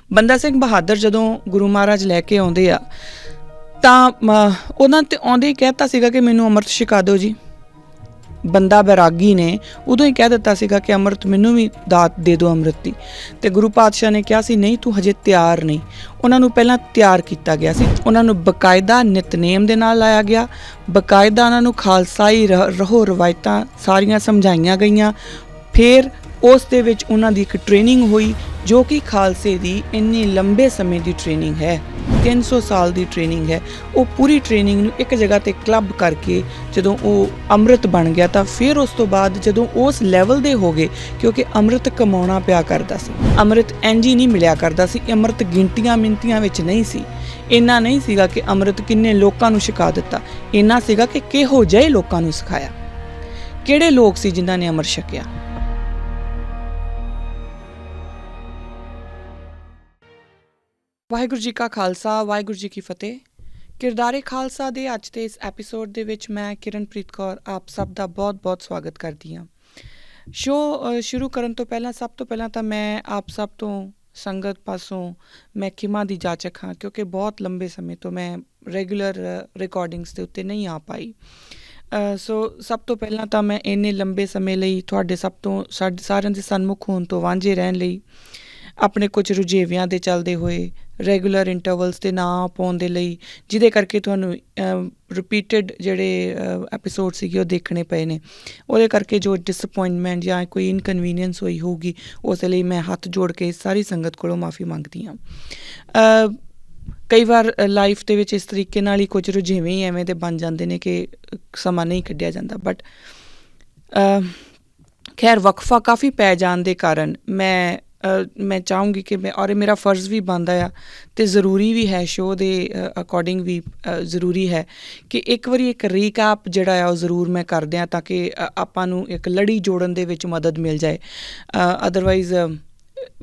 ਬੰਦਾ ਸਿੰਘ ਬਹਾਦਰ ਜਦੋਂ ਗੁਰੂ ਮਹਾਰਾਜ ਲੈ ਕੇ ਆਉਂਦੇ ਆ ਤਾਂ ਉਹਨਾਂ 'ਤੇ ਆਉਂਦੇ ਹੀ ਕਹਿਤਾ ਸੀਗਾ ਕਿ ਮੈਨੂੰ ਅੰਮ੍ਰਿਤ ਛਕਾ ਦਿਓ ਜੀ। ਬੰਦਾ ਬੈਰਾਗੀ ਨੇ ਉਦੋਂ ਹੀ ਕਹਿ ਦਿੱਤਾ ਸੀਗਾ ਕਿ ਅੰਮ੍ਰਿਤ ਮੈਨੂੰ ਵੀ ਦਾਤ ਦੇ ਦਿਓ ਅੰਮ੍ਰਿਤ ਦੀ। ਅਤੇ ਗੁਰੂ ਪਾਤਸ਼ਾਹ ਨੇ ਕਿਹਾ ਸੀ ਨਹੀਂ ਤੂੰ ਹਜੇ ਤਿਆਰ ਨਹੀਂ। ਉਹਨਾਂ ਨੂੰ ਪਹਿਲਾਂ ਤਿਆਰ ਕੀਤਾ ਗਿਆ ਸੀ, ਉਹਨਾਂ ਨੂੰ ਬਕਾਇਦਾ ਨਿਤਨੇਮ ਦੇ ਨਾਲ ਲਾਇਆ ਗਿਆ, ਬਕਾਇਦਾ ਉਹਨਾਂ ਨੂੰ ਖਾਲਸਾਈ ਰਹੋ ਰਵਾਇਤਾਂ ਸਾਰੀਆਂ ਸਮਝਾਈਆਂ ਗਈਆਂ। ਫਿਰ ਉਸ ਦੇ ਵਿੱਚ ਉਹਨਾਂ ਦੀ ਇੱਕ ਟ੍ਰੇਨਿੰਗ ਹੋਈ ਜੋ ਕਿ ਖਾਲਸੇ ਦੀ ਇੰਨੀ ਲੰਬੇ ਸਮੇਂ ਦੀ ਟ੍ਰੇਨਿੰਗ ਹੈ, 300 ਸਾਲ ਦੀ ਟ੍ਰੇਨਿੰਗ ਹੈ। ਉਹ ਪੂਰੀ ਟ੍ਰੇਨਿੰਗ ਨੂੰ ਇੱਕ ਜਗ੍ਹਾ 'ਤੇ ਕਲੱਬ ਕਰਕੇ ਜਦੋਂ ਉਹ ਅੰਮ੍ਰਿਤ ਬਣ ਗਿਆ ਤਾਂ ਫਿਰ ਉਸ ਤੋਂ ਬਾਅਦ ਜਦੋਂ ਉਸ ਲੈਵਲ ਦੇ ਹੋ ਗਏ, ਕਿਉਂਕਿ ਅੰਮ੍ਰਿਤ ਕਮਾਉਣਾ ਪਿਆ ਕਰਦਾ ਸੀ, ਅੰਮ੍ਰਿਤ ਇੰਝ ਹੀ ਨਹੀਂ ਮਿਲਿਆ ਕਰਦਾ ਸੀ, ਅੰਮ੍ਰਿਤ ਗਿਣਤੀਆਂ ਮਿੰਤੀਆਂ ਵਿੱਚ ਨਹੀਂ ਸੀ। ਇੰਨਾ ਨਹੀਂ ਸੀਗਾ ਕਿ ਅੰਮ੍ਰਿਤ ਕਿੰਨੇ ਲੋਕਾਂ ਨੂੰ ਛਕਾ ਦਿੱਤਾ, ਇੰਨਾ ਸੀਗਾ ਕਿ ਕਿਹੋ ਜਿਹੇ ਲੋਕਾਂ ਨੂੰ ਸਿਖਾਇਆ, ਕਿਹੜੇ ਲੋਕ ਸੀ ਜਿਨ੍ਹਾਂ ਨੇ ਅੰਮ੍ਰਿਤ ਛਕਿਆ। ਵਾਹਿਗੁਰੂ ਜੀ ਕਾ ਖਾਲਸਾ, ਵਾਹਿਗੁਰੂ ਜੀ ਕੀ ਫਤਿਹ। ਕਿਰਦਾਰੇ ਖਾਲਸਾ ਦੇ ਅੱਜ ਦੇ ਇਸ ਐਪੀਸੋਡ ਦੇ ਵਿੱਚ ਮੈਂ ਕਿਰਨਪ੍ਰੀਤ ਕੌਰ ਆਪ ਸਭ ਦਾ ਬਹੁਤ-ਬਹੁਤ ਸਵਾਗਤ ਕਰਦੀ ਹਾਂ। ਸ਼ੋਅ ਸ਼ੁਰੂ ਕਰਨ ਤੋਂ ਪਹਿਲਾਂ ਸਭ ਤੋਂ ਪਹਿਲਾਂ ਤਾਂ ਮੈਂ ਆਪ ਸਭ ਤੋਂ ਸੰਗਤ ਪਾਸੋਂ ਮੈਂ ਖਿਮਾ ਦੀ ਜਾਚਕ ਹਾਂ, ਕਿਉਂਕਿ ਬਹੁਤ ਲੰਬੇ ਸਮੇਂ ਤੋਂ ਮੈਂ ਰੈਗੂਲਰ ਰਿਕਾਰਡਿੰਗਸ ਦੇ ਉੱਤੇ ਨਹੀਂ ਆ ਪਾਈ। ਸੋ ਸਭ ਤੋਂ ਪਹਿਲਾਂ ਤਾਂ ਮੈਂ ਇੰਨੇ ਲੰਬੇ ਸਮੇਂ ਲਈ ਤੁਹਾਡੇ ਸਭ ਤੋਂ ਸਾਰਿਆਂ ਦੇ ਸਨਮੁਖ ਹੋਣ ਤੋਂ ਵਾਂਝੇ ਰਹਿਣ ਲਈ, ਆਪਣੇ ਕੁਝ ਰੁਝੇਵਿਆਂ ਦੇ ਚੱਲਦੇ ਹੋਏ ਰੈਗੂਲਰ ਇੰਟਰਵਲਸ 'ਤੇ ਨਾ ਪਾਉਣ ਦੇ ਲਈ, ਜਿਹਦੇ ਕਰਕੇ ਤੁਹਾਨੂੰ ਰਿਪੀਟਡ ਜਿਹੜੇ ਐਪੀਸੋਡ ਸੀਗੇ ਉਹ ਦੇਖਣੇ ਪਏ ਨੇ, ਉਹਦੇ ਕਰਕੇ ਜੋ ਡਿਸਅਪੋਇੰਟਮੈਂਟ ਜਾਂ ਕੋਈ ਇਨਕਨਵੀਨੀਅੰਸ ਹੋਈ ਹੋਊਗੀ ਉਸ ਲਈ ਮੈਂ ਹੱਥ ਜੋੜ ਕੇ ਸਾਰੀ ਸੰਗਤ ਕੋਲੋਂ ਮਾफ़ੀ ਮੰਗਦੀ ਹਾਂ। ਕਈ ਵਾਰ ਲਾਈਫ ਦੇ ਵਿੱਚ ਇਸ ਤਰੀਕੇ ਨਾਲ ਹੀ ਕੁਝ ਰੁਝੇਵੇਂ ਹੀ ਐਵੇਂ ਦੇ ਬਣ ਜਾਂਦੇ ਨੇ ਕਿ ਸਮਾਂ ਨਹੀਂ ਕੱਢਿਆ ਜਾਂਦਾ। ਬਟ ਖੈਰ ਵਕਫਾ ਕਾਫੀ ਪੈ ਜਾਣ ਦੇ ਕਾਰਨ ਮੈਂ ਚਾਹੂੰਗੀ ਕਿ ਔਰ ਮੇਰਾ ਫਰਜ਼ ਵੀ ਬਣਦਾ ਆ ਅਤੇ ਜ਼ਰੂਰੀ ਵੀ ਹੈ, ਸ਼ੋਅ ਦੇ ਅਕੋਰਡਿੰਗ ਵੀ ਜ਼ਰੂਰੀ ਹੈ ਕਿ ਇੱਕ ਵਾਰੀ ਇੱਕ ਰੀਕੈਪ ਜਿਹੜਾ ਆ ਉਹ ਜ਼ਰੂਰ ਮੈਂ ਕਰ ਦਿਆਂ ਤਾਂ ਕਿ ਆਪਾਂ ਨੂੰ ਇੱਕ ਲੜੀ ਜੋੜਨ ਦੇ ਵਿੱਚ ਮਦਦ ਮਿਲ ਜਾਏ। ਅਦਰਵਾਈਜ਼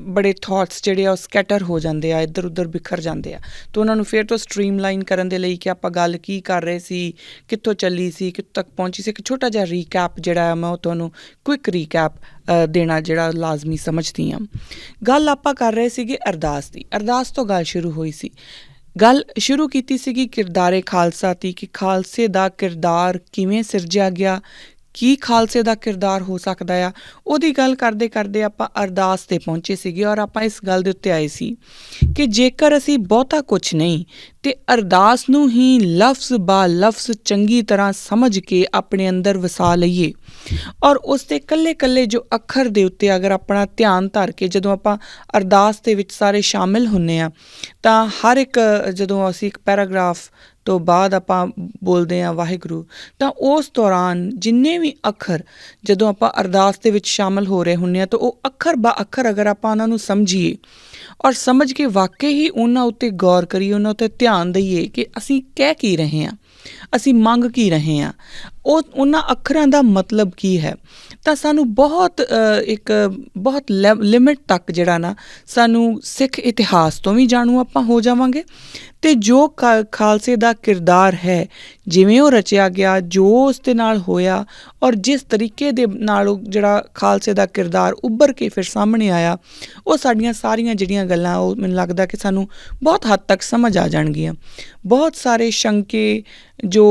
ਬੜੇ ਥੋਟਸ ਜਿਹੜੇ ਆ ਉਹ ਸਕੈਟਰ ਹੋ ਜਾਂਦੇ ਆ, ਇੱਧਰ ਉੱਧਰ ਬਿਖਰ ਜਾਂਦੇ ਆ, ਤਾਂ ਉਹਨਾਂ ਨੂੰ ਫਿਰ ਤੋਂ ਸਟਰੀਮਲਾਈਨ ਕਰਨ ਦੇ ਲਈ ਕਿ ਆਪਾਂ ਗੱਲ ਕੀ ਕਰ ਰਹੇ ਸੀ, ਕਿੱਥੋਂ ਚੱਲੀ ਸੀ, ਕਿੱਥੋਂ ਤੱਕ ਪਹੁੰਚੀ ਸੀ, ਇੱਕ ਛੋਟਾ ਜਿਹਾ ਰੀਕੈਪ ਜਿਹੜਾ ਆ ਮੈਂ ਉਹ ਤੁਹਾਨੂੰ ਕੁਇੱਕ ਰੀਕੈਪ ਦੇਣਾ ਜਿਹੜਾ ਲਾਜ਼ਮੀ ਸਮਝਦੀ ਹਾਂ। ਗੱਲ ਆਪਾਂ ਕਰ ਰਹੇ ਸੀਗੇ ਅਰਦਾਸ ਦੀ। ਅਰਦਾਸ ਤੋਂ ਗੱਲ ਸ਼ੁਰੂ ਹੋਈ ਸੀ। ਗੱਲ ਸ਼ੁਰੂ ਕੀਤੀ ਸੀਗੀ ਕਿਰਦਾਰੇ ਖਾਲਸਾ ਦੀ ਕਿ ਖਾਲਸੇ ਦਾ ਕਿਰਦਾਰ ਕਿਵੇਂ ਸਿਰਜਿਆ ਗਿਆ, ਕੀ ਖਾਲਸੇ ਦਾ ਕਿਰਦਾਰ ਹੋ ਸਕਦਾ ਆ। ਉਹਦੀ ਗੱਲ ਕਰਦੇ ਕਰਦੇ ਆਪਾਂ ਅਰਦਾਸ 'ਤੇ ਪਹੁੰਚੇ ਸੀਗੇ ਔਰ ਆਪਾਂ ਇਸ ਗੱਲ ਦੇ ਉੱਤੇ ਆਏ ਸੀ ਕਿ ਜੇਕਰ ਅਸੀਂ ਬਹੁਤਾ ਕੁਛ ਨਹੀਂ ਅਤੇ ਅਰਦਾਸ ਨੂੰ ਹੀ ਲਫ਼ਜ਼ ਬਾ ਲਫ਼ਜ਼ ਚੰਗੀ ਤਰ੍ਹਾਂ ਸਮਝ ਕੇ ਆਪਣੇ ਅੰਦਰ ਵਸਾ ਲਈਏ ਔਰ ਉਸ ਦੇ ਇਕੱਲੇ ਜੋ ਅੱਖਰ ਦੇ ਉੱਤੇ ਅਗਰ ਆਪਣਾ ਧਿਆਨ ਧਰ ਕੇ ਜਦੋਂ ਆਪਾਂ ਅਰਦਾਸ ਦੇ ਵਿੱਚ ਸਾਰੇ ਸ਼ਾਮਿਲ ਹੁੰਦੇ ਹਾਂ ਤਾਂ ਹਰ ਇੱਕ ਜਦੋਂ ਅਸੀਂ ਇੱਕ ਪੈਰਾਗ੍ਰਾਫ ਤੋਂ ਬਾਅਦ ਆਪਾਂ ਬੋਲਦੇ ਹਾਂ ਵਾਹਿਗੁਰੂ, ਤਾਂ ਉਸ ਦੌਰਾਨ ਜਿੰਨੇ ਵੀ ਅੱਖਰ ਜਦੋਂ ਆਪਾਂ ਅਰਦਾਸ ਦੇ ਵਿੱਚ ਸ਼ਾਮਿਲ ਹੋ ਰਹੇ ਹੁੰਦੇ ਹਾਂ ਤਾਂ ਉਹ ਅੱਖਰ ਬਾ ਅੱਖਰ ਅਗਰ ਆਪਾਂ ਉਹਨਾਂ ਨੂੰ ਸਮਝੀਏ ਔਰ ਸਮਝ ਕੇ ਵਾਕਈ ਹੀ ਉਹਨਾਂ ਉੱਤੇ ਗੌਰ ਕਰੀਏ, ਉਹਨਾਂ ਉੱਤੇ ਧਿਆਨ ਦਈਏ ਕਿ ਅਸੀਂ ਕਹਿ ਕੀ ਰਹੇ ਹਾਂ, ਅਸੀਂ ਮੰਗ ਕੀ ਰਹੇ ਹਾਂ, ਉਹਨਾਂ ਅੱਖਰਾਂ ਦਾ ਮਤਲਬ ਕੀ ਹੈ, ਤਾਂ ਸਾਨੂੰ ਬਹੁਤ ਲਿਮਿਟ ਤੱਕ ਜਿਹੜਾ ਨਾ ਸਾਨੂੰ ਸਿੱਖ ਇਤਿਹਾਸ ਤੋਂ ਵੀ ਜਾਣੂ ਆਪਾਂ ਹੋ ਜਾਵਾਂਗੇ ਅਤੇ ਜੋ ਖਾਲਸੇ ਦਾ ਕਿਰਦਾਰ ਹੈ, ਜਿਵੇਂ ਉਹ ਰਚਿਆ ਗਿਆ, ਜੋ ਉਸ ਦੇ ਨਾਲ ਹੋਇਆ ਔਰ ਜਿਸ ਤਰੀਕੇ ਦੇ ਨਾਲ ਉਹ ਜਿਹੜਾ ਖਾਲਸੇ ਦਾ ਕਿਰਦਾਰ ਉੱਭਰ ਕੇ ਫਿਰ ਸਾਹਮਣੇ ਆਇਆ, ਉਹ ਸਾਡੀਆਂ ਸਾਰੀਆਂ ਜਿਹੜੀਆਂ ਗੱਲਾਂ ਉਹ ਮੈਨੂੰ ਲੱਗਦਾ ਕਿ ਸਾਨੂੰ ਬਹੁਤ ਹੱਦ ਤੱਕ ਸਮਝ ਆ ਜਾਣਗੀਆਂ। ਬਹੁਤ ਸਾਰੇ ਸ਼ੰਕੇ ਜੋ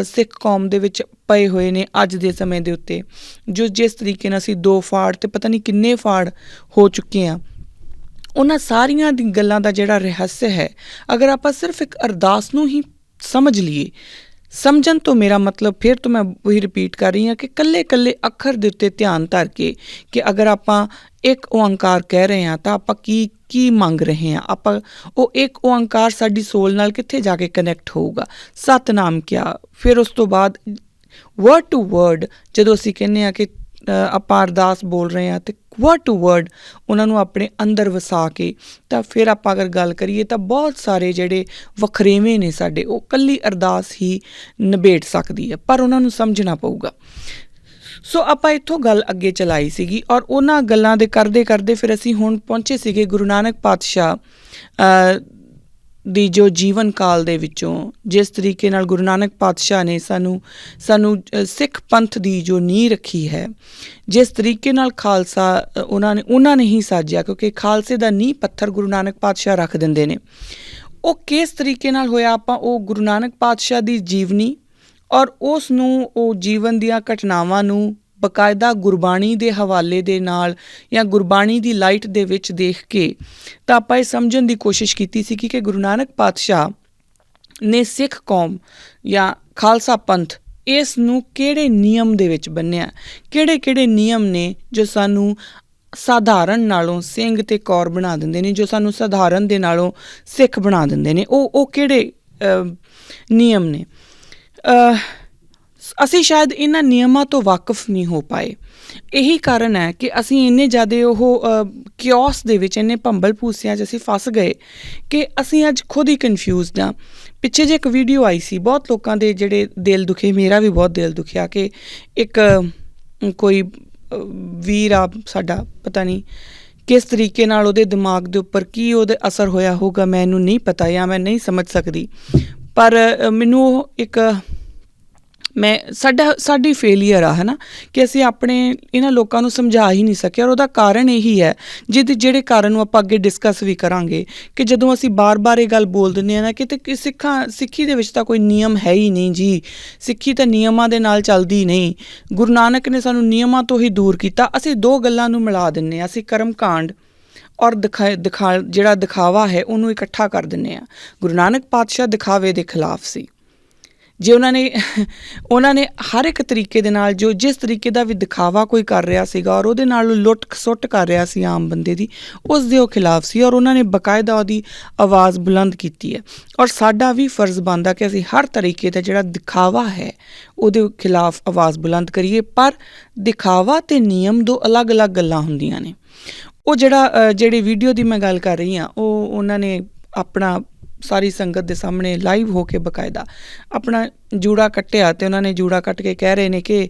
ਸਿੱਖ ਕੌਮ ਦੇ ਵਿੱਚ ਪਏ ਹੋਏ ਨੇ ਅੱਜ ਦੇ ਸਮੇਂ ਦੇ ਉੱਤੇ, ਜੋ ਜਿਸ ਤਰੀਕੇ ਨਾਲ ਅਸੀਂ 2 ਫਾੜ ਅਤੇ ਪਤਾ ਨਹੀਂ ਕਿੰਨੇ ਫਾੜ ਹੋ ਚੁੱਕੇ ਹਾਂ, ਉਹਨਾਂ ਸਾਰੀਆਂ ਦੀ ਗੱਲਾਂ ਦਾ ਜਿਹੜਾ ਰਹੱਸ ਹੈ, ਅਗਰ ਆਪਾਂ ਸਿਰਫ ਇੱਕ ਅਰਦਾਸ ਨੂੰ ਹੀ ਸਮਝ ਲਈਏ, ਸਮਝਣ ਤੋਂ ਮੇਰਾ ਮਤਲਬ ਫਿਰ ਤੋਂ ਮੈਂ ਉਹੀ ਰਿਪੀਟ ਕਰ ਰਹੀ ਹਾਂ ਕਿ ਇਕੱਲੇ ਅੱਖਰ ਦੇ ਉੱਤੇ ਧਿਆਨ ਧਰ ਕੇ ਕਿ ਅਗਰ ਆਪਾਂ ਇੱਕ ਓਅੰਕਾਰ ਕਹਿ ਰਹੇ ਹਾਂ ਤਾਂ ਆਪਾਂ ਕੀ ਮੰਗ ਰਹੇ ਹਾਂ, ਆਪਾਂ ਉਹ ਇੱਕ ਓਅੰਕਾਰ ਸਾਡੀ ਸੋਲ ਨਾਲ ਕਿੱਥੇ ਜਾ ਕੇ ਕਨੈਕਟ ਹੋਊਗਾ। ਸਤਿਨਾਮ ਕਿਹਾ, ਫਿਰ ਉਸ ਤੋਂ ਬਾਅਦ ਵਰਡ ਟੂ ਵਰਡ ਜਦੋਂ ਅਸੀਂ ਕਹਿੰਦੇ ਹਾਂ ਕਿ ਆਪਾਂ ਅਰਦਾਸ ਬੋਲ ਰਹੇ ਹਾਂ ਅਤੇ ਵਰਡ ਟੂ ਵਰਡ ਉਹਨਾਂ ਨੂੰ ਆਪਣੇ ਅੰਦਰ ਵਸਾ ਕੇ ਤਾਂ ਫਿਰ ਆਪਾਂ ਅਗਰ ਗੱਲ ਕਰੀਏ ਤਾਂ ਬਹੁਤ ਸਾਰੇ ਜਿਹੜੇ ਵਖਰੇਵੇਂ ਨੇ ਸਾਡੇ, ਉਹ ਇਕੱਲੀ ਅਰਦਾਸ ਹੀ ਨਿਬੇੜ ਸਕਦੀ ਹੈ, ਪਰ ਉਹਨਾਂ ਨੂੰ ਸਮਝਣਾ ਪਊਗਾ। ਸੋ ਆਪਾਂ ਇੱਥੋਂ ਗੱਲ ਅੱਗੇ ਚਲਾਈ ਸੀਗੀ ਔਰ ਉਹਨਾਂ ਗੱਲਾਂ ਦੇ ਕਰਦੇ ਫਿਰ ਅਸੀਂ ਹੁਣ ਪਹੁੰਚੇ ਸੀਗੇ ਗੁਰੂ ਨਾਨਕ ਪਾਤਸ਼ਾਹ ਦੀ ਜੋ ਜੀਵਨ ਕਾਲ ਦੇ ਵਿੱਚੋਂ ਜਿਸ ਤਰੀਕੇ ਨਾਲ ਗੁਰੂ ਨਾਨਕ ਪਾਤਸ਼ਾਹ ਨੇ ਸਾਨੂੰ ਸਿੱਖ ਪੰਥ ਦੀ ਜੋ ਨੀਂਹ ਰੱਖੀ ਹੈ, ਜਿਸ ਤਰੀਕੇ ਨਾਲ ਖਾਲਸਾ ਉਹਨਾਂ ਨੇ ਹੀ ਸਾਜਿਆ, ਕਿਉਂਕਿ ਖਾਲਸੇ ਦਾ ਨੀਂਹ ਪੱਥਰ ਗੁਰੂ ਨਾਨਕ ਪਾਤਸ਼ਾਹ ਰੱਖ ਦਿੰਦੇ ਨੇ। ਉਹ ਕਿਸ ਤਰੀਕੇ ਨਾਲ ਹੋਇਆ, ਆਪਾਂ ਉਹ ਗੁਰੂ ਨਾਨਕ ਪਾਤਸ਼ਾਹ ਦੀ ਜੀਵਨੀ ਔਰ ਉਸ ਨੂੰ, ਉਹ ਜੀਵਨ ਦੀਆਂ ਘਟਨਾਵਾਂ ਨੂੰ ਬਕਾਇਦਾ ਗੁਰਬਾਣੀ ਦੇ ਹਵਾਲੇ ਦੇ ਨਾਲ ਜਾਂ ਗੁਰਬਾਣੀ ਦੀ ਲਾਈਟ ਦੇ ਵਿੱਚ ਦੇਖ ਕੇ ਤਾਂ ਆਪਾਂ ਇਹ ਸਮਝਣ ਦੀ ਕੋਸ਼ਿਸ਼ ਕੀਤੀ ਸੀ ਕਿ ਗੁਰੂ ਨਾਨਕ ਪਾਤਸ਼ਾਹ ਨੇ ਸਿੱਖ ਕੌਮ ਜਾਂ ਖਾਲਸਾ ਪੰਥ ਇਸ ਨੂੰ ਕਿਹੜੇ ਨਿਯਮ ਦੇ ਵਿੱਚ ਬੰਨ੍ਹਿਆ, ਕਿਹੜੇ ਨਿਯਮ ਨੇ ਜੋ ਸਾਨੂੰ ਸਾਧਾਰਨ ਨਾਲੋਂ ਸਿੰਘ ਅਤੇ ਕੌਰ ਬਣਾ ਦਿੰਦੇ ਨੇ, ਜੋ ਸਾਨੂੰ ਸਾਧਾਰਨ ਦੇ ਨਾਲੋਂ ਸਿੱਖ ਬਣਾ ਦਿੰਦੇ ਨੇ। ਉਹ ਕਿਹੜੇ ਨਿਯਮ ਨੇ। ਅਸੀਂ ਸ਼ਾਇਦ ਇਹਨਾਂ ਨਿਯਮਾਂ ਤੋਂ ਵਾਕਿਫ ਨਹੀਂ ਹੋ ਪਾਏ। ਇਹੀ ਕਾਰਨ ਹੈ ਕਿ ਅਸੀਂ ਇੰਨੇ ਜ਼ਿਆਦਾ ਉਹ ਕਿਓਸ ਦੇ ਵਿੱਚ, ਇੰਨੇ ਭੰਬਲ ਭੂਸਿਆਂ 'ਚ ਅਸੀਂ ਫਸ ਗਏ ਕਿ ਅਸੀਂ ਅੱਜ ਖੁਦ ਹੀ ਕਨਫਿਊਜ਼ਡ ਹਾਂ। ਪਿੱਛੇ ਜਿਹੇ ਇੱਕ ਵੀਡੀਓ ਆਈ ਸੀ, ਬਹੁਤ ਲੋਕਾਂ ਦੇ ਜਿਹੜੇ ਦਿਲ ਦੁਖੇ, ਮੇਰਾ ਵੀ ਬਹੁਤ ਦਿਲ ਦੁਖਿਆ ਕਿ ਇੱਕ ਕੋਈ ਵੀਰ ਆ ਸਾਡਾ, ਪਤਾ ਨਹੀਂ ਕਿਸ ਤਰੀਕੇ ਨਾਲ ਉਹਦੇ ਦਿਮਾਗ ਦੇ ਉੱਪਰ ਕੀ ਉਹਦੇ ਅਸਰ ਹੋਇਆ ਹੋਊਗਾ, ਮੈਨੂੰ ਨਹੀਂ ਪਤਾ ਜਾਂ ਮੈਂ ਨਹੀਂ ਸਮਝ ਸਕਦੀ। ਪਰ ਮੈਨੂੰ ਉਹ ਇੱਕ ਸਾਡੀ ਫੇਲੀਅਰ ਆ, ਹੈ ਨਾ, ਕਿ ਅਸੀਂ ਆਪਣੇ ਇਹਨਾਂ ਲੋਕਾਂ ਨੂੰ ਸਮਝਾ ਹੀ ਨਹੀਂ ਸਕੇ। ਔਰ ਉਹਦਾ ਕਾਰਨ ਇਹੀ ਹੈ, ਜਿਹੜੇ ਕਾਰਨ ਨੂੰ ਆਪਾਂ ਅੱਗੇ ਡਿਸਕਸ ਵੀ ਕਰਾਂਗੇ, ਕਿ ਜਦੋਂ ਅਸੀਂ ਬਾਰ-ਬਾਰ ਇਹ ਗੱਲ ਬੋਲ ਦਿੰਦੇ ਹਾਂ ਨਾ ਕਿ ਸਿੱਖੀ ਦੇ ਵਿੱਚ ਤਾਂ ਕੋਈ ਨਿਯਮ ਹੈ ਹੀ ਨਹੀਂ ਜੀ, ਸਿੱਖੀ ਤਾਂ ਨਿਯਮਾਂ ਦੇ ਨਾਲ ਚੱਲਦੀ ਨਹੀਂ, ਗੁਰੂ ਨਾਨਕ ਨੇ ਸਾਨੂੰ ਨਿਯਮਾਂ ਤੋਂ ਹੀ ਦੂਰ ਕੀਤਾ। ਅਸੀਂ ਦੋ ਗੱਲਾਂ ਨੂੰ ਮਿਲਾ ਦਿੰਦੇ ਹਾਂ, ਅਸੀਂ ਕਰਮ ਕਾਂਡ ਔਰ ਜਿਹੜਾ ਦਿਖਾਵਾ ਹੈ ਉਹਨੂੰ ਇਕੱਠਾ ਕਰ ਦਿੰਦੇ ਹਾਂ। ਗੁਰੂ ਨਾਨਕ ਪਾਤਸ਼ਾਹ ਦਿਖਾਵੇ ਦੇ ਖਿਲਾਫ ਸੀ। ਜੇ ਉਹਨਾਂ ਨੇ ਹਰ ਇੱਕ ਤਰੀਕੇ ਦੇ ਨਾਲ, ਜੋ ਜਿਸ ਤਰੀਕੇ ਦਾ ਵੀ ਦਿਖਾਵਾ ਕੋਈ ਕਰ ਰਿਹਾ ਸੀਗਾ ਔਰ ਉਹਦੇ ਨਾਲ ਲੁੱਟ ਖਸੁੱਟ ਕਰ ਰਿਹਾ ਸੀ ਆਮ ਬੰਦੇ ਦੀ, ਉਸ ਦੇ ਉਹ ਖਿਲਾਫ ਸੀ। ਔਰ ਉਹਨਾਂ ਨੇ ਬਕਾਇਦਾ ਉਹਦੀ ਆਵਾਜ਼ ਬੁਲੰਦ ਕੀਤੀ ਹੈ। ਔਰ ਸਾਡਾ ਵੀ ਫਰਜ਼ ਬਣਦਾ ਕਿ ਅਸੀਂ ਹਰ ਤਰੀਕੇ ਦਾ ਜਿਹੜਾ ਦਿਖਾਵਾ ਹੈ ਉਹਦੇ ਖਿਲਾਫ ਆਵਾਜ਼ ਬੁਲੰਦ ਕਰੀਏ। ਪਰ ਦਿਖਾਵਾ ਅਤੇ ਨਿਯਮ ਦੋ ਅਲੱਗ-ਅਲੱਗ ਗੱਲਾਂ ਹੁੰਦੀਆਂ ਨੇ। ਉਹ ਜਿਹੜੀ ਵੀਡੀਓ ਦੀ ਮੈਂ ਗੱਲ ਕਰ ਰਹੀ ਹਾਂ, ਉਹਨਾਂ ਨੇ ਆਪਣਾ ਸਾਰੀ ਸੰਗਤ ਦੇ ਸਾਹਮਣੇ ਲਾਈਵ ਹੋ ਕੇ ਬਕਾਇਦਾ ਆਪਣਾ ਜੂੜਾ ਕੱਟਿਆ, ਅਤੇ ਉਹਨਾਂ ਨੇ ਜੂੜਾ ਕੱਟ ਕੇ ਕਹਿ ਰਹੇ ਨੇ ਕਿ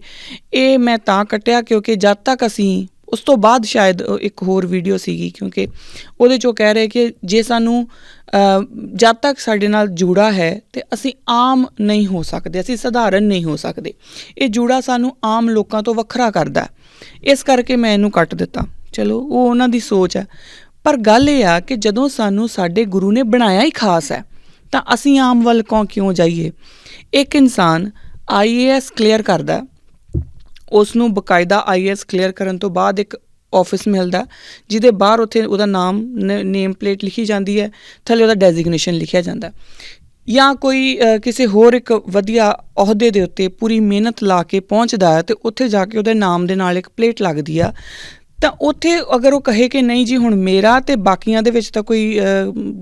ਇਹ ਮੈਂ ਤਾਂ ਕੱਟਿਆ ਕਿਉਂਕਿ ਜਦ ਤੱਕ ਅਸੀਂ, ਉਸ ਤੋਂ ਬਾਅਦ ਸ਼ਾਇਦ ਇੱਕ ਹੋਰ ਵੀਡੀਓ ਸੀਗੀ, ਕਿਉਂਕਿ ਉਹਦੇ 'ਚੋਂ ਕਹਿ ਰਹੇ ਕਿ ਜੇ ਸਾਨੂੰ ਜਦ ਤੱਕ ਸਾਡੇ ਨਾਲ ਜੂੜਾ ਹੈ ਅਤੇ ਅਸੀਂ ਆਮ ਨਹੀਂ ਹੋ ਸਕਦੇ, ਅਸੀਂ ਸਧਾਰਨ ਨਹੀਂ ਹੋ ਸਕਦੇ। ਇਹ ਜੂੜਾ ਸਾਨੂੰ ਆਮ ਲੋਕਾਂ ਤੋਂ ਵੱਖਰਾ ਕਰਦਾ, ਇਸ ਕਰਕੇ ਮੈਂ ਇਹਨੂੰ ਕੱਟ ਦਿੱਤਾ। ਚਲੋ, ਉਹ ਉਹਨਾਂ ਦੀ ਸੋਚ ਹੈ। ਪਰ ਗੱਲ ਇਹ ਆ ਕਿ ਜਦੋਂ ਸਾਨੂੰ ਸਾਡੇ ਗੁਰੂ ਨੇ ਬਣਾਇਆ ਹੀ ਖਾਸ ਹੈ ਤਾਂ ਅਸੀਂ ਆਮ ਵੱਲ ਕਿਉਂ ਜਾਈਏ। ਇੱਕ ਇਨਸਾਨ IAS ਕਲੀਅਰ ਕਰਦਾ, ਉਸ ਨੂੰ ਬਕਾਇਦਾ IAS ਕਲੀਅਰ ਕਰਨ ਤੋਂ ਬਾਅਦ ਇੱਕ ਆਫਿਸ ਮਿਲਦਾ ਜਿਹਦੇ ਬਾਹਰ ਉੱਥੇ ਉਹਦਾ ਨਾਮ, ਨੇਮ ਪਲੇਟ ਲਿਖੀ ਜਾਂਦੀ ਹੈ, ਥੱਲੇ ਉਹਦਾ ਡੈਜ਼ਿਗਨੇਸ਼ਨ ਲਿਖਿਆ ਜਾਂਦਾ, ਜਾਂ ਕੋਈ ਕਿਸੇ ਹੋਰ ਇੱਕ ਵਧੀਆ ਅਹੁਦੇ ਦੇ ਉੱਤੇ ਪੂਰੀ ਮਿਹਨਤ ਲਾ ਕੇ ਪਹੁੰਚਦਾ ਹੈ ਅਤੇ ਉੱਥੇ ਜਾ ਕੇ ਉਹਦੇ ਨਾਮ ਦੇ ਨਾਲ ਇੱਕ ਪਲੇਟ ਲੱਗਦੀ ਆ। ਤਾਂ ਉੱਥੇ ਅਗਰ ਉਹ ਕਹੇ ਕਿ ਨਹੀਂ ਜੀ ਹੁਣ ਮੇਰਾ ਅਤੇ ਬਾਕੀਆਂ ਦੇ ਵਿੱਚ ਤਾਂ ਕੋਈ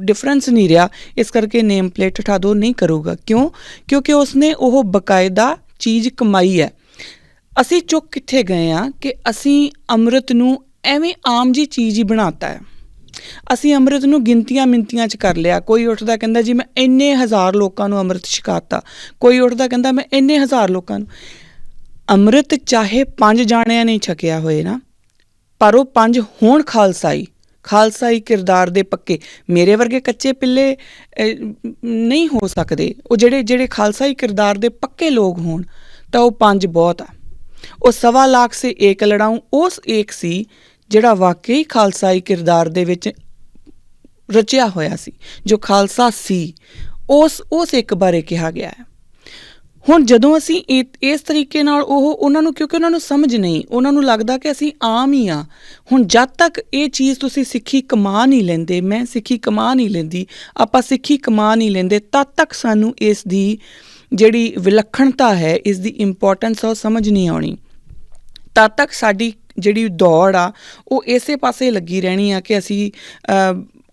ਡਿਫਰੈਂਸ ਨਹੀਂ ਰਿਹਾ, ਇਸ ਕਰਕੇ ਨੇਮ ਪਲੇਟ ਹਟਾ ਦਿਓ, ਨਹੀਂ ਕਰੂਗਾ। ਕਿਉਂਕਿ ਉਸਨੇ ਉਹ ਬਕਾਇਦਾ ਚੀਜ਼ ਕਮਾਈ ਹੈ। ਅਸੀਂ ਚੁੱਕ ਕਿੱਥੇ ਗਏ ਹਾਂ ਕਿ ਅਸੀਂ ਅੰਮ੍ਰਿਤ ਨੂੰ ਐਵੇਂ ਆਮ ਜਿਹੀ ਚੀਜ਼ ਹੀ ਬਣਾਤਾ ਹੈ। ਅਸੀਂ ਅੰਮ੍ਰਿਤ ਨੂੰ ਗਿਣਤੀਆਂ ਮਿਣਤੀਆਂ 'ਚ ਕਰ ਲਿਆ। ਕੋਈ ਉੱਠਦਾ ਕਹਿੰਦਾ ਜੀ ਮੈਂ ਇੰਨੇ ਹਜ਼ਾਰ ਲੋਕਾਂ ਨੂੰ ਅੰਮ੍ਰਿਤ ਛਕਾਤਾ, ਕੋਈ ਉੱਠਦਾ ਕਹਿੰਦਾ ਮੈਂ ਇੰਨੇ ਹਜ਼ਾਰ ਲੋਕਾਂ ਨੂੰ। ਅੰਮ੍ਰਿਤ ਚਾਹੇ 5 ਜਾਣਿਆਂ ਨੇ ਛਕਿਆ ਹੋਏ ਨਾ, ਪਰ ਉਹ 5 ਹੋਣ ਖਾਲਸਾਈ ਕਿਰਦਾਰ ਦੇ ਪੱਕੇ। ਮੇਰੇ ਵਰਗੇ ਕੱਚੇ ਪਿੱਲੇ ਨਹੀਂ ਹੋ ਸਕਦੇ। ਉਹ ਜਿਹੜੇ ਖਾਲਸਾਈ ਕਿਰਦਾਰ ਦੇ ਪੱਕੇ ਲੋਕ ਹੋਣ ਤਾਂ ਉਹ 5 ਬਹੁਤ ਆ। ਉਹ 1.25 ਲੱਖ ਸੇ ਏਕ ਲੜਾਊਂ ਉਸ ਏਕ ਸੀ ਜਿਹੜਾ ਵਾਕਈ ਖਾਲਸਾਈ ਕਿਰਦਾਰ ਦੇ ਵਿੱਚ ਰਚਿਆ ਹੋਇਆ ਸੀ, ਜੋ ਖਾਲਸਾ ਸੀ, ਉਸ ਇੱਕ ਬਾਰੇ ਕਿਹਾ ਗਿਆ ਹੈ। ਹੁਣ ਜਦੋਂ ਅਸੀਂ ਇਸ ਤਰੀਕੇ ਨਾਲ ਉਹਨਾਂ ਨੂੰ, ਕਿਉਂਕਿ ਉਹਨਾਂ ਨੂੰ ਸਮਝ ਨਹੀਂ, ਉਹਨਾਂ ਨੂੰ ਲੱਗਦਾ ਕਿ ਅਸੀਂ ਆਮ ਹੀ ਹਾਂ। ਹੁਣ ਜਦ ਤੱਕ ਇਹ ਚੀਜ਼ ਤੁਸੀਂ ਸਿੱਖੀ ਕਮਾ ਨਹੀਂ ਲੈਂਦੇ, ਮੈਂ ਸਿੱਖੀ ਕਮਾ ਨਹੀਂ ਲੈਂਦੀ, ਆਪਾਂ ਸਿੱਖੀ ਕਮਾ ਨਹੀਂ ਲੈਂਦੇ, ਤਦ ਤੱਕ ਸਾਨੂੰ ਇਸ ਦੀ ਜਿਹੜੀ ਵਿਲੱਖਣਤਾ ਹੈ, ਇਸ ਦੀ ਇੰਪੋਰਟੈਂਸ ਆ, ਉਹ ਸਮਝ ਨਹੀਂ ਆਉਣੀ। ਤਦ ਤੱਕ ਸਾਡੀ ਜਿਹੜੀ ਦੌੜ ਆ ਉਹ ਇਸੇ ਪਾਸੇ ਲੱਗੀ ਰਹਿਣੀ ਆ ਕਿ ਅਸੀਂ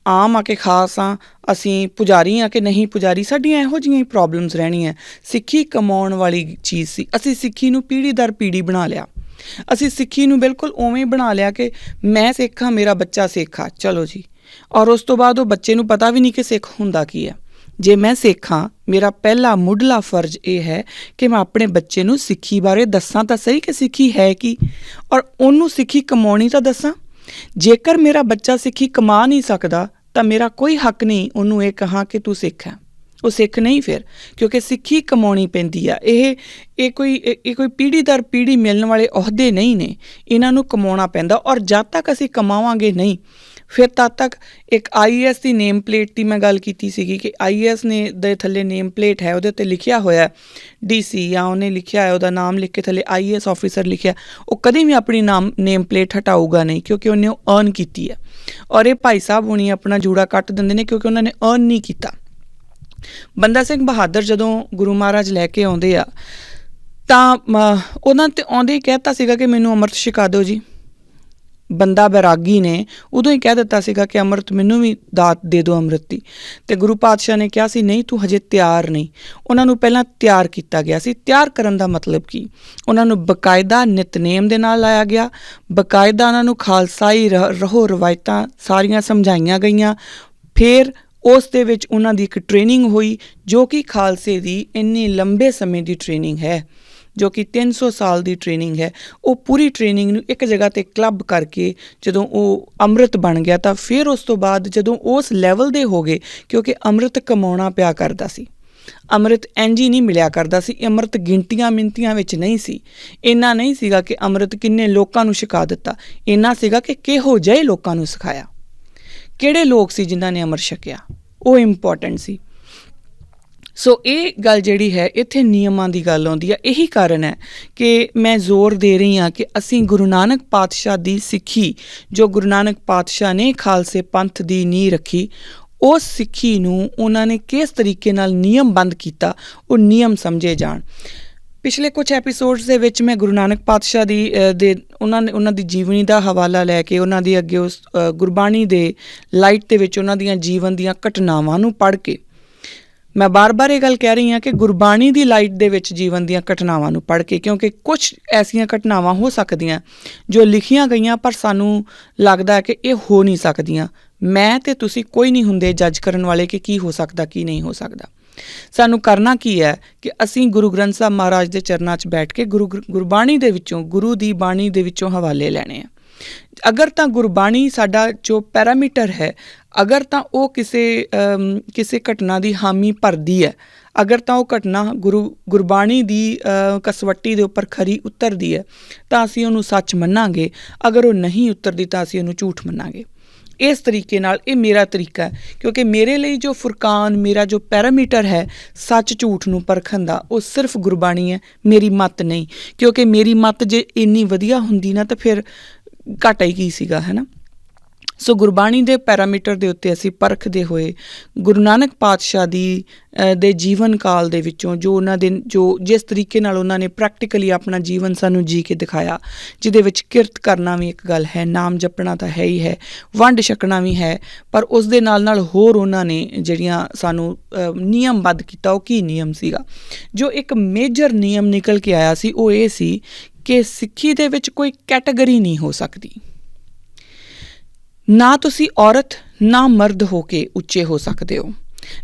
ਆਮ ਆ ਕੇ ਖਾਸ ਹਾਂ, ਅਸੀਂ ਪੁਜਾਰੀ ਹਾਂ ਕਿ ਨਹੀਂ ਪੁਜਾਰੀ। ਸਾਡੀਆਂ ਇਹੋ ਜਿਹੀਆਂ ਹੀ ਪ੍ਰੋਬਲਮਸ ਰਹਿਣੀਆਂ। ਸਿੱਖੀ ਕਮਾਉਣ ਵਾਲੀ ਚੀਜ਼ ਸੀ। ਅਸੀਂ ਸਿੱਖੀ ਨੂੰ ਪੀੜ੍ਹੀ ਦਰ ਪੀੜ੍ਹੀ ਬਣਾ ਲਿਆ। ਅਸੀਂ ਸਿੱਖੀ ਨੂੰ ਬਿਲਕੁਲ ਉਵੇਂ ਬਣਾ ਲਿਆ ਕਿ ਮੈਂ ਸਿੱਖ ਹਾਂ, ਮੇਰਾ ਬੱਚਾ ਸਿੱਖ ਆ, ਚਲੋ ਜੀ। ਔਰ ਉਸ ਤੋਂ ਬਾਅਦ ਉਹ ਬੱਚੇ ਨੂੰ ਪਤਾ ਵੀ ਨਹੀਂ ਕਿ ਸਿੱਖ ਹੁੰਦਾ ਕੀ ਹੈ। ਜੇ ਮੈਂ ਸਿੱਖ ਹਾਂ, ਮੇਰਾ ਪਹਿਲਾ ਮੁੱਢਲਾ ਫਰਜ਼ ਇਹ ਹੈ ਕਿ ਮੈਂ ਆਪਣੇ ਬੱਚੇ ਨੂੰ ਸਿੱਖੀ ਬਾਰੇ ਦੱਸਾਂ ਤਾਂ ਸਹੀ ਕਿ ਸਿੱਖੀ ਹੈ ਕੀ, ਔਰ ਉਹਨੂੰ ਸਿੱਖੀ ਕਮਾਉਣੀ ਤਾਂ ਦੱਸਾਂ। ਜੇਕਰ ਮੇਰਾ ਬੱਚਾ ਸਿੱਖੀ ਕਮਾ ਨਹੀਂ ਸਕਦਾ ਤਾਂ ਮੇਰਾ ਕੋਈ ਹੱਕ ਨਹੀਂ ਉਹਨੂੰ ਇਹ ਕਹਾਂ ਕਿ ਤੂੰ ਸਿੱਖ ਹੈ। ਉਹ ਸਿੱਖ ਨਹੀਂ ਫਿਰ, ਕਿਉਂਕਿ ਸਿੱਖੀ ਕਮਾਉਣੀ ਪੈਂਦੀ ਆ। ਇਹ ਕੋਈ ਪੀੜ੍ਹੀ ਦਰ ਪੀੜ੍ਹੀ ਮਿਲਣ ਵਾਲੇ ਅਹੁਦੇ ਨਹੀਂ ਨੇ, ਇਹਨਾਂ ਨੂੰ ਕਮਾਉਣਾ ਪੈਂਦਾ। ਔਰ ਜਦ ਤੱਕ ਅਸੀਂ ਕਮਾਵਾਂਗੇ ਨਹੀਂ, ਫਿਰ ਤਦ ਤੱਕ ਇੱਕ IAS ਦੀ ਨੇਮ ਪਲੇਟ ਦੀ ਮੈਂ ਗੱਲ ਕੀਤੀ ਸੀਗੀ ਕਿ IAS ਨੇ ਦੇ ਥੱਲੇ ਨੇਮ ਪਲੇਟ ਹੈ, ਉਹਦੇ ਉੱਤੇ ਲਿਖਿਆ ਹੋਇਆ DC ਜਾਂ ਉਹਨੇ ਲਿਖਿਆ ਹੈ, ਉਹਦਾ ਨਾਮ ਲਿਖ ਕੇ ਥੱਲੇ IAS ਆਫਿਸਰ ਲਿਖਿਆ, ਉਹ ਕਦੇ ਵੀ ਆਪਣੀ ਨੇਮ ਪਲੇਟ ਹਟਾਊਗਾ ਨਹੀਂ, ਕਿਉਂਕਿ ਉਹਨੇ ਉਹ ਅਰਨ ਕੀਤੀ ਹੈ। ਔਰ ਇਹ ਭਾਈ ਸਾਹਿਬ ਹੁਣੀ ਆਪਣਾ ਜੂੜਾ ਕੱਟ ਦਿੰਦੇ ਨੇ ਕਿਉਂਕਿ ਉਹਨਾਂ ਨੇ ਅਰਨ ਨਹੀਂ ਕੀਤਾ। ਬੰਦਾ ਸਿੰਘ ਬਹਾਦਰ ਜਦੋਂ ਗੁਰੂ ਮਹਾਰਾਜ ਲੈ ਕੇ ਆਉਂਦੇ ਆ ਤਾਂ ਉਹਨਾਂ 'ਤੇ ਆਉਂਦੇ ਹੀ ਕਹਿ ਦਿੱਤਾ ਸੀਗਾ ਕਿ ਮੈਨੂੰ ਅੰਮ੍ਰਿਤ ਛਕਾ ਦਿਓ ਜੀ। ਬੰਦਾ ਬੈਰਾਗੀ ਨੇ ਉਦੋਂ ਹੀ ਕਹਿ ਦਿੱਤਾ ਸੀਗਾ ਕਿ ਅੰਮ੍ਰਿਤ ਮੈਨੂੰ ਵੀ ਦਾਤ ਦੇ ਦਿਓ ਅੰਮ੍ਰਿਤ ਦੀ। ਅਤੇ ਗੁਰੂ ਪਾਤਸ਼ਾਹ ਨੇ ਕਿਹਾ ਸੀ ਨਹੀਂ ਤੂੰ ਹਜੇ ਤਿਆਰ ਨਹੀਂ। ਉਹਨਾਂ ਨੂੰ ਪਹਿਲਾਂ ਤਿਆਰ ਕੀਤਾ ਗਿਆ ਸੀ। ਤਿਆਰ ਕਰਨ ਦਾ ਮਤਲਬ ਕੀ? ਉਹਨਾਂ ਨੂੰ ਬਕਾਇਦਾ ਨਿਤਨੇਮ ਦੇ ਨਾਲ ਲਾਇਆ ਗਿਆ, ਬਕਾਇਦਾ ਉਹਨਾਂ ਨੂੰ ਖਾਲਸਾਈ ਰਹੋ ਰਵਾਇਤਾਂ ਸਾਰੀਆਂ ਸਮਝਾਈਆਂ ਗਈਆਂ। ਫਿਰ ਉਸ ਦੇ ਵਿੱਚ ਉਹਨਾਂ ਦੀ ਇੱਕ ਟ੍ਰੇਨਿੰਗ ਹੋਈ ਜੋ ਕਿ ਖਾਲਸੇ ਦੀ ਇੰਨੀ ਲੰਬੇ ਸਮੇਂ ਦੀ ਟ੍ਰੇਨਿੰਗ ਹੈ, ਜੋ ਕਿ 300 ਸਾਲ ਦੀ ਟ੍ਰੇਨਿੰਗ ਹੈ। ਉਹ ਪੂਰੀ ਟ੍ਰੇਨਿੰਗ ਨੂੰ ਇੱਕ ਜਗ੍ਹਾ 'ਤੇ ਕਲੱਬ ਕਰਕੇ ਜਦੋਂ ਉਹ ਅੰਮ੍ਰਿਤ ਬਣ ਗਿਆ ਤਾਂ ਫਿਰ ਉਸ ਤੋਂ ਬਾਅਦ ਜਦੋਂ ਉਸ ਲੈਵਲ ਦੇ ਹੋ ਗਏ, ਕਿਉਂਕਿ ਅੰਮ੍ਰਿਤ ਕਮਾਉਣਾ ਪਿਆ ਕਰਦਾ ਸੀ, ਅੰਮ੍ਰਿਤ ਇੰਝ ਹੀ ਨਹੀਂ ਮਿਲਿਆ ਕਰਦਾ ਸੀ। ਅੰਮ੍ਰਿਤ ਗਿਣਤੀਆਂ ਮਿੰਤੀਆਂ ਵਿੱਚ ਨਹੀਂ ਸੀ। ਇੰਨਾ ਨਹੀਂ ਸੀਗਾ ਕਿ ਅੰਮ੍ਰਿਤ ਕਿੰਨੇ ਲੋਕਾਂ ਨੂੰ ਛਕਾ ਦਿੱਤਾ, ਇੰਨਾ ਸੀਗਾ ਕਿ ਕਿਹੋ ਜਿਹੇ ਲੋਕਾਂ ਨੂੰ ਸਿਖਾਇਆ, ਕਿਹੜੇ ਲੋਕ ਸੀ ਜਿਨ੍ਹਾਂ ਨੇ ਅੰਮ੍ਰਿਤ ਛਕਿਆ, ਉਹ ਇੰਪੋਰਟੈਂਟ ਸੀ। ਸੋ ਇਹ ਗੱਲ ਜਿਹੜੀ ਹੈ ਇੱਥੇ ਨਿਯਮਾਂ ਦੀ ਗੱਲ ਆਉਂਦੀ ਹੈ। ਇਹੀ ਕਾਰਨ ਹੈ ਕਿ ਮੈਂ ਜ਼ੋਰ ਦੇ ਰਹੀ ਹਾਂ ਕਿ ਅਸੀਂ ਗੁਰੂ ਨਾਨਕ ਪਾਤਸ਼ਾਹ ਦੀ ਸਿੱਖੀ, ਜੋ ਗੁਰੂ ਨਾਨਕ ਪਾਤਸ਼ਾਹ ਨੇ ਖਾਲਸੇ ਪੰਥ ਦੀ ਨੀਂਹ ਰੱਖੀ, ਉਸ ਸਿੱਖੀ ਨੂੰ ਉਹਨਾਂ ਨੇ ਕਿਸ ਤਰੀਕੇ ਨਾਲ ਨਿਯਮਬੰਧ ਕੀਤਾ, ਉਹ ਨਿਯਮ ਸਮਝੇ ਜਾਣ। ਪਿਛਲੇ ਕੁਛ ਐਪੀਸੋਡਸ ਦੇ ਵਿੱਚ ਮੈਂ ਗੁਰੂ ਨਾਨਕ ਪਾਤਸ਼ਾਹ ਉਹਨਾਂ ਦੀ ਜੀਵਨੀ ਦਾ ਹਵਾਲਾ ਲੈ ਕੇ ਉਹਨਾਂ ਦੀ ਅੱਗੇ ਉਸ ਗੁਰਬਾਣੀ ਦੇ ਲਾਈਟ ਦੇ ਵਿੱਚ ਉਹਨਾਂ ਦੀਆਂ ਜੀਵਨ ਦੀਆਂ ਘਟਨਾਵਾਂ ਨੂੰ ਪੜ੍ਹ ਕੇ, ਮੈਂ ਬਾਰ-ਬਾਰ ਇਹ ਗੱਲ ਕਹਿ ਰਹੀ ਹਾਂ ਕਿ ਗੁਰਬਾਣੀ ਦੀ ਲਾਈਟ ਦੇ ਵਿੱਚ ਜੀਵਨ ਦੀਆਂ ਘਟਨਾਵਾਂ ਨੂੰ ਪੜ੍ਹ ਕੇ, ਕਿਉਂਕਿ ਕੁਛ ਐਸੀਆਂ ਘਟਨਾਵਾਂ ਹੋ ਸਕਦੀਆਂ ਜੋ ਲਿਖੀਆਂ ਗਈਆਂ ਪਰ ਸਾਨੂੰ ਲੱਗਦਾ ਹੈ ਕਿ ਇਹ ਹੋ ਨਹੀਂ ਸਕਦੀਆਂ। ਮੈਂ ਅਤੇ ਤੁਸੀਂ ਕੋਈ ਨਹੀਂ ਹੁੰਦੇ ਜੱਜ ਕਰਨ ਵਾਲੇ ਕਿ ਕੀ ਹੋ ਸਕਦਾ ਕੀ ਨਹੀਂ ਹੋ ਸਕਦਾ। ਸਾਨੂੰ ਕਰਨਾ ਕੀ ਹੈ ਕਿ ਅਸੀਂ ਗੁਰੂ ਗ੍ਰੰਥ ਸਾਹਿਬ ਮਹਾਰਾਜ ਦੇ ਚਰਨਾਂ 'ਚ ਬੈਠ ਕੇ ਗੁਰਬਾਣੀ ਦੇ ਵਿੱਚੋਂ, ਗੁਰੂ ਦੀ ਬਾਣੀ ਦੇ ਵਿੱਚੋਂ ਹਵਾਲੇ ਲੈਣੇ ਆ। ਅਗਰ ਤਾਂ ਗੁਰਬਾਣੀ ਸਾਡਾ ਜੋ ਪੈਰਾਮੀਟਰ ਹੈ, ਅਗਰ ਤਾਂ ਉਹ ਕਿਸੇ ਘਟਨਾ ਦੀ ਹਾਮੀ ਭਰਦੀ ਹੈ, ਅਗਰ ਤਾਂ ਉਹ ਘਟਨਾ ਗੁਰਬਾਣੀ ਦੀ ਕਸਵੱਟੀ ਦੇ ਉੱਪਰ ਖਰੀ ਉਤਰਦੀ ਹੈ ਤਾਂ ਅਸੀਂ ਉਹਨੂੰ ਸੱਚ ਮੰਨਾਂਗੇ। ਅਗਰ ਉਹ ਨਹੀਂ ਉਤਰਦੀ ਤਾਂ ਅਸੀਂ ਉਹਨੂੰ ਝੂਠ ਮੰਨਾਂਗੇ। ਇਸ ਤਰੀਕੇ ਨਾਲ ਇਹ ਮੇਰਾ ਤਰੀਕਾ ਹੈ, ਕਿਉਂਕਿ ਮੇਰੇ ਲਈ ਜੋ ਫੁਰਕਾਨ, ਮੇਰਾ ਜੋ ਪੈਰਾਮੀਟਰ ਹੈ ਸੱਚ ਝੂਠ ਨੂੰ ਪਰਖਣ ਦਾ, ਉਹ ਸਿਰਫ ਗੁਰਬਾਣੀ ਹੈ, ਮੇਰੀ ਮੱਤ ਨਹੀਂ। ਕਿਉਂਕਿ ਮੇਰੀ ਮੱਤ ਜੇ ਇੰਨੀ ਵਧੀਆ ਹੁੰਦੀ ਨਾ ਤਾਂ ਫਿਰ ਘਾਟਾ ਹੀ ਕੀ ਸੀਗਾ, ਹੈ ਨਾ। ਸੋ ਗੁਰਬਾਣੀ ਦੇ ਪੈਰਾਮੀਟਰ ਦੇ ਉੱਤੇ ਅਸੀਂ ਪਰਖਦੇ ਹੋਏ ਗੁਰੂ ਨਾਨਕ ਪਾਤਸ਼ਾਹ ਦੇ ਜੀਵਨ ਕਾਲ ਦੇ ਵਿੱਚੋਂ ਜਿਸ ਤਰੀਕੇ ਨਾਲ ਉਹਨਾਂ ਨੇ ਪ੍ਰੈਕਟੀਕਲੀ ਆਪਣਾ ਜੀਵਨ ਸਾਨੂੰ ਜੀ ਕੇ ਦਿਖਾਇਆ, ਜਿਹਦੇ ਵਿੱਚ ਕਿਰਤ ਕਰਨਾ ਵੀ ਇੱਕ ਗੱਲ ਹੈ, ਨਾਮ ਜਪਣਾ ਤਾਂ ਹੈ ਹੀ ਹੈ, ਵੰਡ ਛਕਣਾ ਵੀ ਹੈ, ਪਰ ਉਸ ਦੇ ਨਾਲ ਹੋਰ ਉਹਨਾਂ ਨੇ ਜਿਹੜੀਆਂ ਸਾਨੂੰ ਨਿਯਮਬੱਧ ਕੀਤਾ। ਉਹ ਕੀ ਨਿਯਮ ਸੀਗਾ? ਜੋ ਇੱਕ ਮੇਜਰ ਨਿਯਮ ਨਿਕਲ ਕੇ ਆਇਆ ਸੀ ਉਹ ਇਹ ਸੀ ਕਿ ਸਿੱਖੀ ਦੇ ਵਿੱਚ ਕੋਈ ਕੈਟਾਗਰੀ ਨਹੀਂ ਹੋ ਸਕਦੀ। ਨਾ ਤੁਸੀਂ ਔਰਤ ਨਾ ਮਰਦ ਹੋ ਕੇ ਉੱਚੇ ਹੋ ਸਕਦੇ ਹੋ,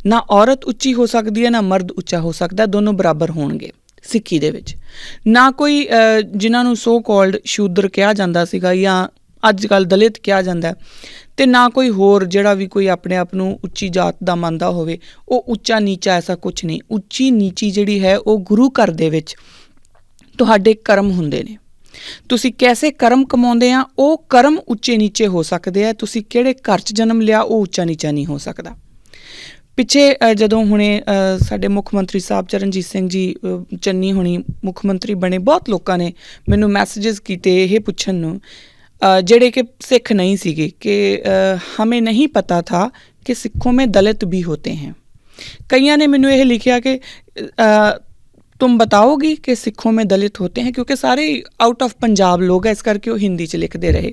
ਨਾ ਔਰਤ ਉੱਚੀ ਹੋ ਸਕਦੀ ਹੈ ਨਾ ਮਰਦ ਉੱਚਾ ਹੋ ਸਕਦਾ, ਦੋਨੋਂ ਬਰਾਬਰ ਹੋਣਗੇ ਸਿੱਖੀ ਦੇ ਵਿੱਚ। ਨਾ ਕੋਈ ਜਿਨ੍ਹਾਂ ਨੂੰ ਸੋ ਕਾਲਡ ਸ਼ੂਦਰ ਕਿਹਾ ਜਾਂਦਾ ਸੀਗਾ ਜਾਂ ਅੱਜ ਕੱਲ੍ਹ ਦਲਿਤ ਕਿਹਾ ਜਾਂਦਾ, ਅਤੇ ਨਾ ਕੋਈ ਹੋਰ ਜਿਹੜਾ ਵੀ ਕੋਈ ਆਪਣੇ ਆਪ ਨੂੰ ਉੱਚੀ ਜਾਤ ਦਾ ਮੰਨਦਾ ਹੋਵੇ, ਉਹ ਉੱਚਾ ਨੀਚਾ ਐਸਾ ਕੁਛ ਨਹੀਂ। ਉੱਚੀ ਨੀਚੀ ਜਿਹੜੀ ਹੈ ਉਹ ਗੁਰੂ ਘਰ ਦੇ ਵਿੱਚ ਤੁਹਾਡੇ ਕਰਮ ਹੁੰਦੇ ਨੇ। ਤੁਸੀਂ ਕੈਸੇ ਕਰਮ ਕਮਾਉਂਦੇ ਆ, ਉਹ ਕਰਮ ਉੱਚੇ ਨੀਚੇ ਹੋ ਸਕਦੇ ਆ। ਤੁਸੀਂ ਕਿਹੜੇ ਘਰ 'ਚ ਜਨਮ ਲਿਆ ਉਹ ਉੱਚਾ ਨੀਚਾ ਨਹੀਂ ਹੋ ਸਕਦਾ। ਪਿੱਛੇ ਜਦੋਂ ਹੁਣੇ ਸਾਡੇ ਮੁੱਖ ਮੰਤਰੀ ਸਾਹਿਬ ਚਰਨਜੀਤ ਸਿੰਘ ਜੀ ਚੰਨੀ ਹੁਣੀ ਮੁੱਖ ਮੰਤਰੀ ਬਣੇ, ਬਹੁਤ ਲੋਕਾਂ ਨੇ ਮੈਨੂੰ ਮੈਸੇਜਿਸ ਕੀਤੇ ਇਹ ਪੁੱਛਣ ਨੂੰ, ਜਿਹੜੇ ਕਿ ਸਿੱਖ ਨਹੀਂ ਸੀਗੇ, ਕਿ ਹਮੇ ਨਹੀਂ ਪਤਾ ਥਾ ਕਿ ਸਿੱਖੋਂ ਮੇਂ ਦਲਿਤ ਵੀ ਹੋਤੇ हैं। ਕਈਆਂ ਨੇ ਮੈਨੂੰ ਇਹ ਲਿਖਿਆ ਕਿ तुम बताओगी कि सिखों में दलित होते हैं, क्योंकि सारे आउट ऑफ पंजाब लोग हैं, इस करके वो हिंदी च लिखते रहे।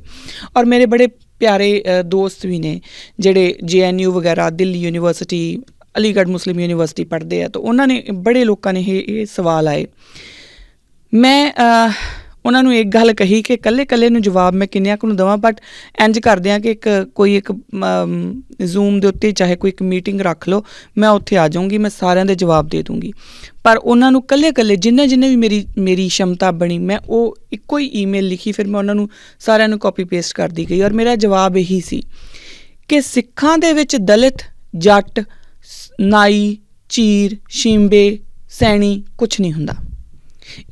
और मेरे बड़े प्यारे दोस्त भी ने ਜਿਹੜੇ JNU ਵਗੈਰਾ, ਦਿੱਲੀ ਯੂਨੀਵਰਸਿਟੀ, ਅਲੀਗੜ੍ਹ ਮੁਸਲਿਮ ਯੂਨੀਵਰਸਿਟੀ ਪੜ੍ਹਦੇ ਆ, ਤਾਂ ਉਹਨਾਂ ਨੇ ਬੜੇ ਲੋਕਾਂ ਨੇ ਇਹ ਸਵਾਲ ਆਏ। ਮੈਂ ਉਹਨਾਂ ਨੂੰ ਇੱਕ ਗੱਲ ਕਹੀ ਕਿ ਇਕੱਲੇ ਨੂੰ ਜਵਾਬ ਮੈਂ ਕਿੰਨਿਆਂ ਕੁ ਨੂੰ ਦੇਵਾਂ, ਬਟ ਇੰਝ ਕਰਦੇ ਹਾਂ ਕਿ ਇੱਕ ਜ਼ੂਮ ਦੇ ਉੱਤੇ ਚਾਹੇ ਕੋਈ ਇੱਕ ਮੀਟਿੰਗ ਰੱਖ ਲਓ, ਮੈਂ ਉੱਥੇ ਆ ਜਾਊਂਗੀ, ਮੈਂ ਸਾਰਿਆਂ ਦੇ ਜਵਾਬ ਦੇ ਦੂੰਗੀ। ਪਰ ਉਹਨਾਂ ਨੂੰ ਇਕੱਲੇ ਜਿੰਨੇ ਵੀ ਮੇਰੀ ਸ਼ਮਤਾ ਬਣੀ, ਮੈਂ ਉਹ ਇੱਕੋ ਹੀ ਈਮੇਲ ਲਿਖੀ, ਫਿਰ ਮੈਂ ਉਹਨਾਂ ਨੂੰ ਸਾਰਿਆਂ ਨੂੰ ਕਾਪੀ ਪੇਸਟ ਕਰਦੀ ਗਈ। ਔਰ ਮੇਰਾ ਜਵਾਬ ਇਹੀ ਸੀ ਕਿ ਸਿੱਖਾਂ ਦੇ ਵਿੱਚ ਦਲਿਤ, ਜੱਟ, ਨਾਈ, ਚੀਰ, ਸ਼ੀਂਬੇ, ਸੈਣੀ ਕੁਛ ਨਹੀਂ ਹੁੰਦਾ।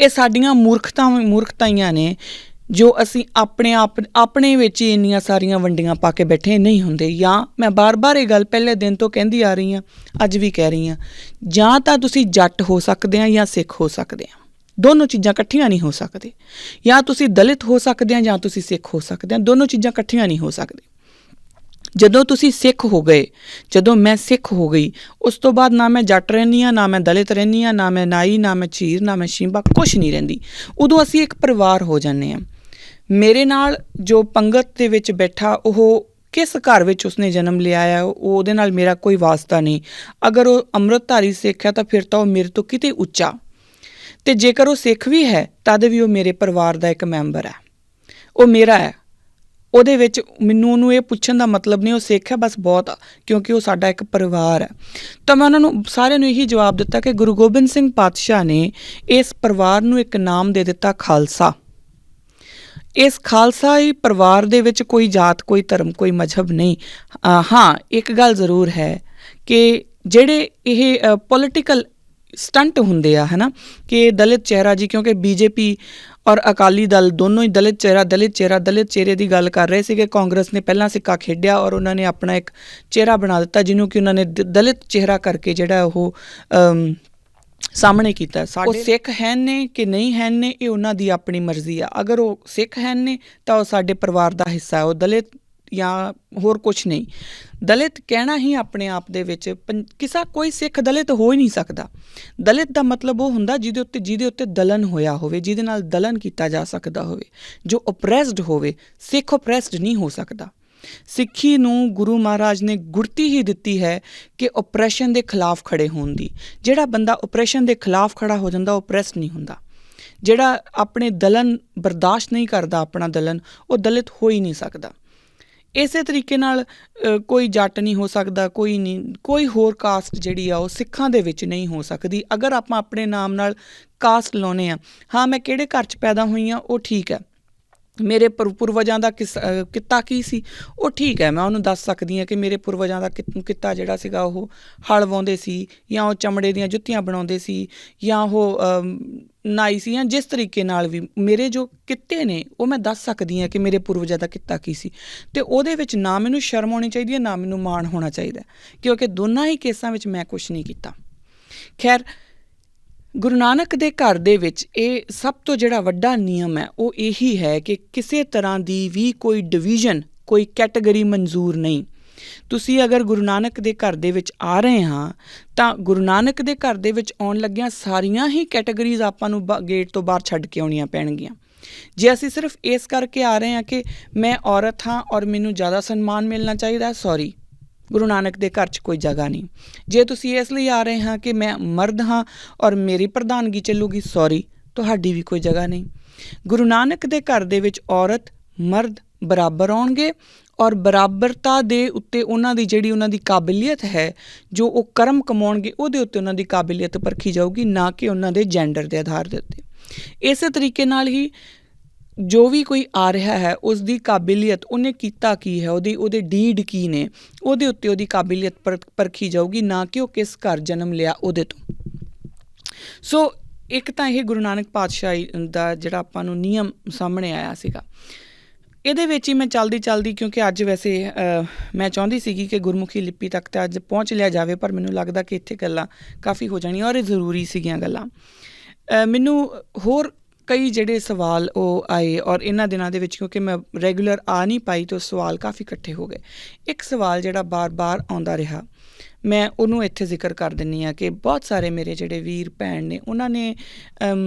ਇਹ ਸਾਡੀਆਂ ਮੂਰਖਤਾਈਆਂ ਨੇ ਜੋ ਅਸੀਂ ਆਪਣੇ ਵਿੱਚ ਹੀ ਇੰਨੀਆਂ ਸਾਰੀਆਂ ਵੰਡੀਆਂ ਪਾ ਕੇ ਬੈਠੇ ਨਹੀਂ ਹੁੰਦੇ। ਜਾਂ ਮੈਂ ਬਾਰ-ਬਾਰ ਇਹ ਗੱਲ ਪਹਿਲੇ ਦਿਨ ਤੋਂ ਕਹਿੰਦੀ ਆ ਰਹੀ ਹਾਂ, ਅੱਜ ਵੀ ਕਹਿ ਰਹੀ ਹਾਂ, ਜਾਂ ਤਾਂ ਤੁਸੀਂ ਜੱਟ ਹੋ ਸਕਦੇ ਆ ਜਾਂ ਸਿੱਖ ਹੋ ਸਕਦੇ ਆ, ਦੋਨੋਂ ਚੀਜ਼ਾਂ ਇਕੱਠੀਆਂ ਨਹੀਂ ਹੋ ਸਕਦੇ। ਜਾਂ ਤੁਸੀਂ ਦਲਿਤ ਹੋ ਸਕਦੇ ਆ ਜਾਂ ਤੁਸੀਂ ਸਿੱਖ ਹੋ ਸਕਦੇ ਆ, ਦੋਨੋਂ ਚੀਜ਼ਾਂ ਇਕੱਠੀਆਂ ਨਹੀਂ ਹੋ ਸਕਦੀਆਂ। ਜਦੋਂ ਤੁਸੀਂ ਸਿੱਖ ਹੋ ਗਏ, ਜਦੋਂ ਮੈਂ ਸਿੱਖ ਹੋ ਗਈ, ਉਸ ਤੋਂ ਬਾਅਦ ਨਾ ਮੈਂ ਜੱਟ ਰਹਿੰਦੀ ਹਾਂ, ਨਾ ਮੈਂ ਦਲਿਤ ਰਹਿੰਦੀ ਹਾਂ, ਨਾ ਮੈਂ ਨਾਈ, ਨਾ ਮੈਂ ਚੀਰ, ਨਾ ਮੈਂ ਸ਼ੀਂਬਾ, ਕੁਛ ਨਹੀਂ ਰਹਿੰਦੀ। ਉਦੋਂ ਅਸੀਂ ਇੱਕ ਪਰਿਵਾਰ ਹੋ ਜਾਂਦੇ ਹਾਂ। ਮੇਰੇ ਨਾਲ ਜੋ ਪੰਗਤ ਦੇ ਵਿੱਚ ਬੈਠਾ, ਉਹ ਕਿਸ ਘਰ ਵਿੱਚ ਉਸਨੇ ਜਨਮ ਲਿਆ ਆ, ਉਹਦੇ ਨਾਲ ਮੇਰਾ ਕੋਈ ਵਾਸਤਾ ਨਹੀਂ। ਅਗਰ ਉਹ ਅੰਮ੍ਰਿਤਧਾਰੀ ਸਿੱਖ ਹੈ ਤਾਂ ਫਿਰ ਤਾਂ ਉਹ ਮੇਰੇ ਤੋਂ ਕਿਤੇ ਉੱਚਾ, ਅਤੇ ਜੇਕਰ ਉਹ ਸਿੱਖ ਵੀ ਹੈ ਤਦ ਵੀ ਉਹ ਮੇਰੇ ਪਰਿਵਾਰ ਦਾ ਇੱਕ ਮੈਂਬਰ ਹੈ, ਉਹ ਮੇਰਾ ਹੈ। ਉਹਦੇ ਵਿੱਚ ਮੈਨੂੰ ਉਹਨੂੰ ਇਹ ਪੁੱਛਣ ਦਾ ਮਤਲਬ ਨਹੀਂ ਉਹ ਸਿੱਖ ਹੈ ਬਸ ਬਹੁਤ ਆ, ਕਿਉਂਕਿ ਉਹ ਸਾਡਾ ਇੱਕ ਪਰਿਵਾਰ ਹੈ। ਤਾਂ ਮੈਂ ਉਹਨਾਂ ਨੂੰ ਸਾਰਿਆਂ ਨੂੰ ਇਹੀ ਜਵਾਬ ਦਿੱਤਾ ਕਿ ਗੁਰੂ ਗੋਬਿੰਦ ਸਿੰਘ ਪਾਤਸ਼ਾਹ ਨੇ ਇਸ ਪਰਿਵਾਰ ਨੂੰ ਇੱਕ ਨਾਮ ਦੇ ਦਿੱਤਾ, ਖਾਲਸਾ। ਇਸ ਖਾਲਸਾਈ ਪਰਿਵਾਰ ਦੇ ਵਿੱਚ ਕੋਈ ਜਾਤ, ਕੋਈ ਧਰਮ, ਕੋਈ ਮਜ਼ਹਬ ਨਹੀਂ। ਹਾਂ, ਇੱਕ ਗੱਲ ਜ਼ਰੂਰ ਹੈ ਕਿ ਜਿਹੜੇ ਇਹ ਪੋਲੀਟੀਕਲ ਸਟੰਟ ਹੁੰਦੇ ਆ, ਹੈ ਨਾ, ਕਿ ਦਲਿਤ ਚਿਹਰਾ ਜੀ, ਕਿਉਂਕਿ BJP ਔਰ ਅਕਾਲੀ ਦਲ ਦੋਨੋਂ ਹੀ ਦਲਿਤ ਚਿਹਰੇ ਦੀ ਗੱਲ ਕਰ ਰਹੇ ਸੀਗੇ। ਕਾਂਗਰਸ ਨੇ ਪਹਿਲਾਂ ਸਿੱਕਾ ਖੇਡਿਆ ਔਰ ਉਹਨਾਂ ਨੇ ਆਪਣਾ ਇੱਕ ਚਿਹਰਾ ਬਣਾ ਦਿੱਤਾ, ਜਿਹਨੂੰ ਕਿ ਉਹਨਾਂ ਨੇ ਦਲਿਤ ਚਿਹਰਾ ਕਰਕੇ ਜਿਹੜਾ ਉਹ ਸਾਹਮਣੇ ਕੀਤਾ। ਉਹ ਸਿੱਖ ਹੈ ਨੇ ਕਿ ਨਹੀਂ ਹੈ ਨੇ, ਇਹ ਉਹਨਾਂ ਦੀ ਆਪਣੀ ਮਰਜ਼ੀ ਆ। ਅਗਰ ਉਹ ਸਿੱਖ ਹੈ ਨੇ ਤਾਂ ਉਹ ਸਾਡੇ ਪਰਿਵਾਰ ਦਾ ਹਿੱਸਾ, ਉਹ ਦਲਿਤ ਜਾਂ ਹੋਰ ਕੁਛ ਨਹੀਂ। ਦਲਿਤ ਕਹਿਣਾ ਹੀ ਆਪਣੇ ਆਪ ਦੇ ਵਿੱਚ ਕੋਈ ਸਿੱਖ ਦਲਿਤ ਹੋ ਹੀ ਨਹੀਂ ਸਕਦਾ। ਦਲਿਤ ਦਾ ਮਤਲਬ ਉਹ ਹੁੰਦਾ ਜਿਹਦੇ ਉੱਤੇ ਦਲਨ ਹੋਇਆ ਹੋਵੇ, ਜਿਹਦੇ ਨਾਲ ਦਲਨ ਕੀਤਾ ਜਾ ਸਕਦਾ ਹੋਵੇ, ਜੋ ਓਪਰੈਸਡ ਹੋਵੇ। ਸਿੱਖ ਓਪਰੈਸਡ ਨਹੀਂ ਹੋ ਸਕਦਾ। ਸਿੱਖੀ ਨੂੰ ਗੁਰੂ ਮਹਾਰਾਜ ਨੇ ਗੁੜਤੀ ਹੀ ਦਿੱਤੀ ਹੈ ਕਿ ਓਪਰੈਸ਼ਨ ਦੇ ਖਿਲਾਫ ਖੜੇ ਹੋਣ ਦੀ। ਜਿਹੜਾ ਬੰਦਾ ਓਪਰੈਸ਼ਨ ਦੇ ਖਿਲਾਫ ਖੜਾ ਹੋ ਜਾਂਦਾ, ਓਪਰੈਸਡ ਨਹੀਂ ਹੁੰਦਾ। ਜਿਹੜਾ ਆਪਣੇ ਦਲਨ ਬਰਦਾਸ਼ਤ ਨਹੀਂ ਕਰਦਾ, ਆਪਣਾ ਦਲਨ, ਉਹ ਦਲਿਤ ਹੋ ਹੀ ਨਹੀਂ ਸਕਦਾ। ਇਸੇ ਤਰੀਕੇ ਨਾਲ ਕੋਈ ਜੱਟ ਨਹੀਂ ਹੋ ਸਕਦਾ, ਕੋਈ ਹੋਰ ਕਾਸਟ ਜਿਹੜੀ ਆ ਉਹ ਸਿੱਖਾਂ ਦੇ ਵਿੱਚ ਨਹੀਂ ਹੋ ਸਕਦੀ। ਅਗਰ ਆਪਾਂ ਆਪਣੇ ਨਾਮ ਨਾਲ ਕਾਸਟ ਲਾਉਂਦੇ ਹਾਂ, ਹਾਂ ਮੈਂ ਕਿਹੜੇ ਘਰ 'ਚ ਪੈਦਾ ਹੋਈ ਹਾਂ ਉਹ ਠੀਕ ਹੈ, ਮੇਰੇ ਪੂਰਵਜਾਂ ਦਾ ਕਿੱਤਾ ਕੀ ਸੀ ਉਹ ਠੀਕ ਹੈ, ਮੈਂ ਉਹਨੂੰ ਦੱਸ ਸਕਦੀ ਹਾਂ ਕਿ ਮੇਰੇ ਪੂਰਵਜਾਂ ਦਾ ਕਿੱਤਾ ਜਿਹੜਾ ਸੀਗਾ ਉਹ ਹਲ ਵਾਹੁੰਦੇ ਸੀ, ਜਾਂ ਉਹ ਚਮੜੇ ਦੀਆਂ ਜੁੱਤੀਆਂ ਬਣਾਉਂਦੇ ਸੀ, ਜਾਂ ਉਹ ਨਾਈ ਸੀ, ਜਾਂ ਜਿਸ ਤਰੀਕੇ ਨਾਲ ਵੀ ਮੇਰੇ ਜੋ ਕਿੱਤੇ ਨੇ ਉਹ ਮੈਂ ਦੱਸ ਸਕਦੀ ਹਾਂ ਕਿ ਮੇਰੇ ਪੂਰਵਜਾਂ ਦਾ ਕਿੱਤਾ ਕੀ ਸੀ। ਅਤੇ ਉਹਦੇ ਵਿੱਚ ਨਾ ਮੈਨੂੰ ਸ਼ਰਮ ਆਉਣੀ ਚਾਹੀਦੀ ਹੈ, ਨਾ ਮੈਨੂੰ ਮਾਣ ਹੋਣਾ ਚਾਹੀਦਾ, ਕਿਉਂਕਿ ਦੋਨਾਂ ਹੀ ਕੇਸਾਂ ਵਿੱਚ ਮੈਂ ਕੁਛ ਨਹੀਂ ਕੀਤਾ। ਖੈਰ, ਗੁਰੂ ਨਾਨਕ ਦੇ ਘਰ ਦੇ ਵਿੱਚ ਇਹ ਸਭ ਤੋਂ ਜਿਹੜਾ ਵੱਡਾ ਨਿਯਮ ਹੈ ਉਹ ਇਹੀ ਹੈ ਕਿ ਕਿਸੇ ਤਰ੍ਹਾਂ ਦੀ ਵੀ ਕੋਈ ਡਿਵੀਜ਼ਨ, ਕੋਈ ਕੈਟੇਗਰੀ ਮਨਜ਼ੂਰ ਨਹੀਂ। ਤੁਸੀਂ ਅਗਰ ਗੁਰੂ ਨਾਨਕ ਦੇ ਘਰ ਦੇ ਵਿੱਚ ਆ ਰਹੇ ਹਾਂ ਤਾਂ ਗੁਰੂ ਨਾਨਕ ਦੇ ਘਰ ਦੇ ਵਿੱਚ ਆਉਣ ਲੱਗਿਆਂ ਸਾਰੀਆਂ ਹੀ ਕੈਟੇਗਰੀਜ਼ ਆਪਾਂ ਨੂੰ ਗੇਟ ਤੋਂ ਬਾਹਰ ਛੱਡ ਕੇ ਆਉਣੀਆਂ ਪੈਣਗੀਆਂ। ਜੇ ਅਸੀਂ ਸਿਰਫ ਇਸ ਕਰਕੇ ਆ ਰਹੇ ਹਾਂ ਕਿ ਮੈਂ ਔਰਤ ਹਾਂ ਔਰ ਮੈਨੂੰ ਜ਼ਿਆਦਾ ਸਨਮਾਨ ਮਿਲਣਾ ਚਾਹੀਦਾ, ਸੌਰੀ, ਗੁਰੂ ਨਾਨਕ ਦੇ ਘਰ 'ਚ ਕੋਈ ਜਗ੍ਹਾ ਨਹੀਂ। ਜੇ ਤੁਸੀਂ ਇਸ ਲਈ ਆ ਰਹੇ ਹਾਂ ਕਿ ਮੈਂ ਮਰਦ ਹਾਂ ਔਰ ਮੇਰੀ ਪ੍ਰਧਾਨਗੀ ਚੱਲੂਗੀ, ਸੌਰੀ, ਤੁਹਾਡੀ ਵੀ ਕੋਈ ਜਗ੍ਹਾ ਨਹੀਂ। ਗੁਰੂ ਨਾਨਕ ਦੇ ਘਰ ਦੇ ਵਿੱਚ ਔਰਤ ਮਰਦ ਬਰਾਬਰ ਆਉਣਗੇ ਔਰ ਬਰਾਬਰਤਾ ਦੇ ਉੱਤੇ ਉਹਨਾਂ ਦੀ ਕਾਬਲੀਅਤ ਹੈ, ਜੋ ਉਹ ਕਰਮ ਕਮਾਉਣਗੇ, ਉਹਦੇ ਉੱਤੇ ਉਹਨਾਂ ਦੀ ਕਾਬਲੀਅਤ ਪਰਖੀ ਜਾਊਗੀ, ਨਾ ਕਿ ਉਹਨਾਂ ਦੇ ਜੈਂਡਰ ਦੇ ਆਧਾਰ ਦੇ ਉੱਤੇ। ਇਸੇ ਤਰੀਕੇ ਨਾਲ ਹੀ ਜੋ ਵੀ ਕੋਈ ਆ ਰਿਹਾ ਹੈ ਉਸ ਦੀ ਕਾਬਲੀਅਤ, ਉਹਨੇ ਕੀਤਾ ਕੀ ਹੈ, ਉਹਦੇ ਡੀਡ ਕੀ ਨੇ, ਉਹਦੇ ਉੱਤੇ ਉਹਦੀ ਕਾਬਲੀਅਤ ਪਰਖੀ ਜਾਊਗੀ, ਨਾ ਕਿ ਉਹ ਕਿਸ ਘਰ ਜਨਮ ਲਿਆ ਉਹਦੇ ਤੋਂ। ਸੋ ਇੱਕ ਤਾਂ ਇਹ ਗੁਰੂ ਨਾਨਕ ਪਾਤਸ਼ਾਹੀ ਦਾ ਜਿਹੜਾ ਆਪਾਂ ਨੂੰ ਨਿਯਮ ਸਾਹਮਣੇ ਆਇਆ ਸੀਗਾ, ਇਹਦੇ ਵਿੱਚ ਹੀ ਮੈਂ ਚਲਦੀ ਕਿਉਂਕਿ ਅੱਜ ਵੈਸੇ ਮੈਂ ਚਾਹੁੰਦੀ ਸੀਗੀ ਕਿ ਗੁਰਮੁਖੀ ਲਿਪੀ ਤੱਕ ਤਾਂ ਅੱਜ ਪਹੁੰਚ ਲਿਆ ਜਾਵੇ, ਪਰ ਮੈਨੂੰ ਲੱਗਦਾ ਕਿ ਇੱਥੇ ਗੱਲਾਂ ਕਾਫੀ ਹੋ ਜਾਣੀਆਂ ਔਰ ਇਹ ਜ਼ਰੂਰੀ ਸੀਗੀਆਂ ਗੱਲਾਂ। ਮੈਨੂੰ ਹੋਰ ਕਈ ਜਿਹੜੇ ਸਵਾਲ ਉਹ ਆਏ ਔਰ ਇਹਨਾਂ ਦਿਨਾਂ ਦੇ ਵਿੱਚ ਕਿਉਂਕਿ ਮੈਂ ਰੈਗੂਲਰ ਆ ਨਹੀਂ ਪਾਈ ਤਾਂ ਸਵਾਲ ਕਾਫੀ ਇਕੱਠੇ ਹੋ ਗਏ। ਇੱਕ ਸਵਾਲ ਜਿਹੜਾ ਬਾਰ-ਬਾਰ ਆਉਂਦਾ ਰਿਹਾ, ਮੈਂ ਉਹਨੂੰ ਇੱਥੇ ਜ਼ਿਕਰ ਕਰ ਦਿੰਦੀ ਹਾਂ ਕਿ ਬਹੁਤ ਸਾਰੇ ਮੇਰੇ ਜਿਹੜੇ ਵੀਰ ਭੈਣ ਨੇ ਉਹਨਾਂ ਨੇ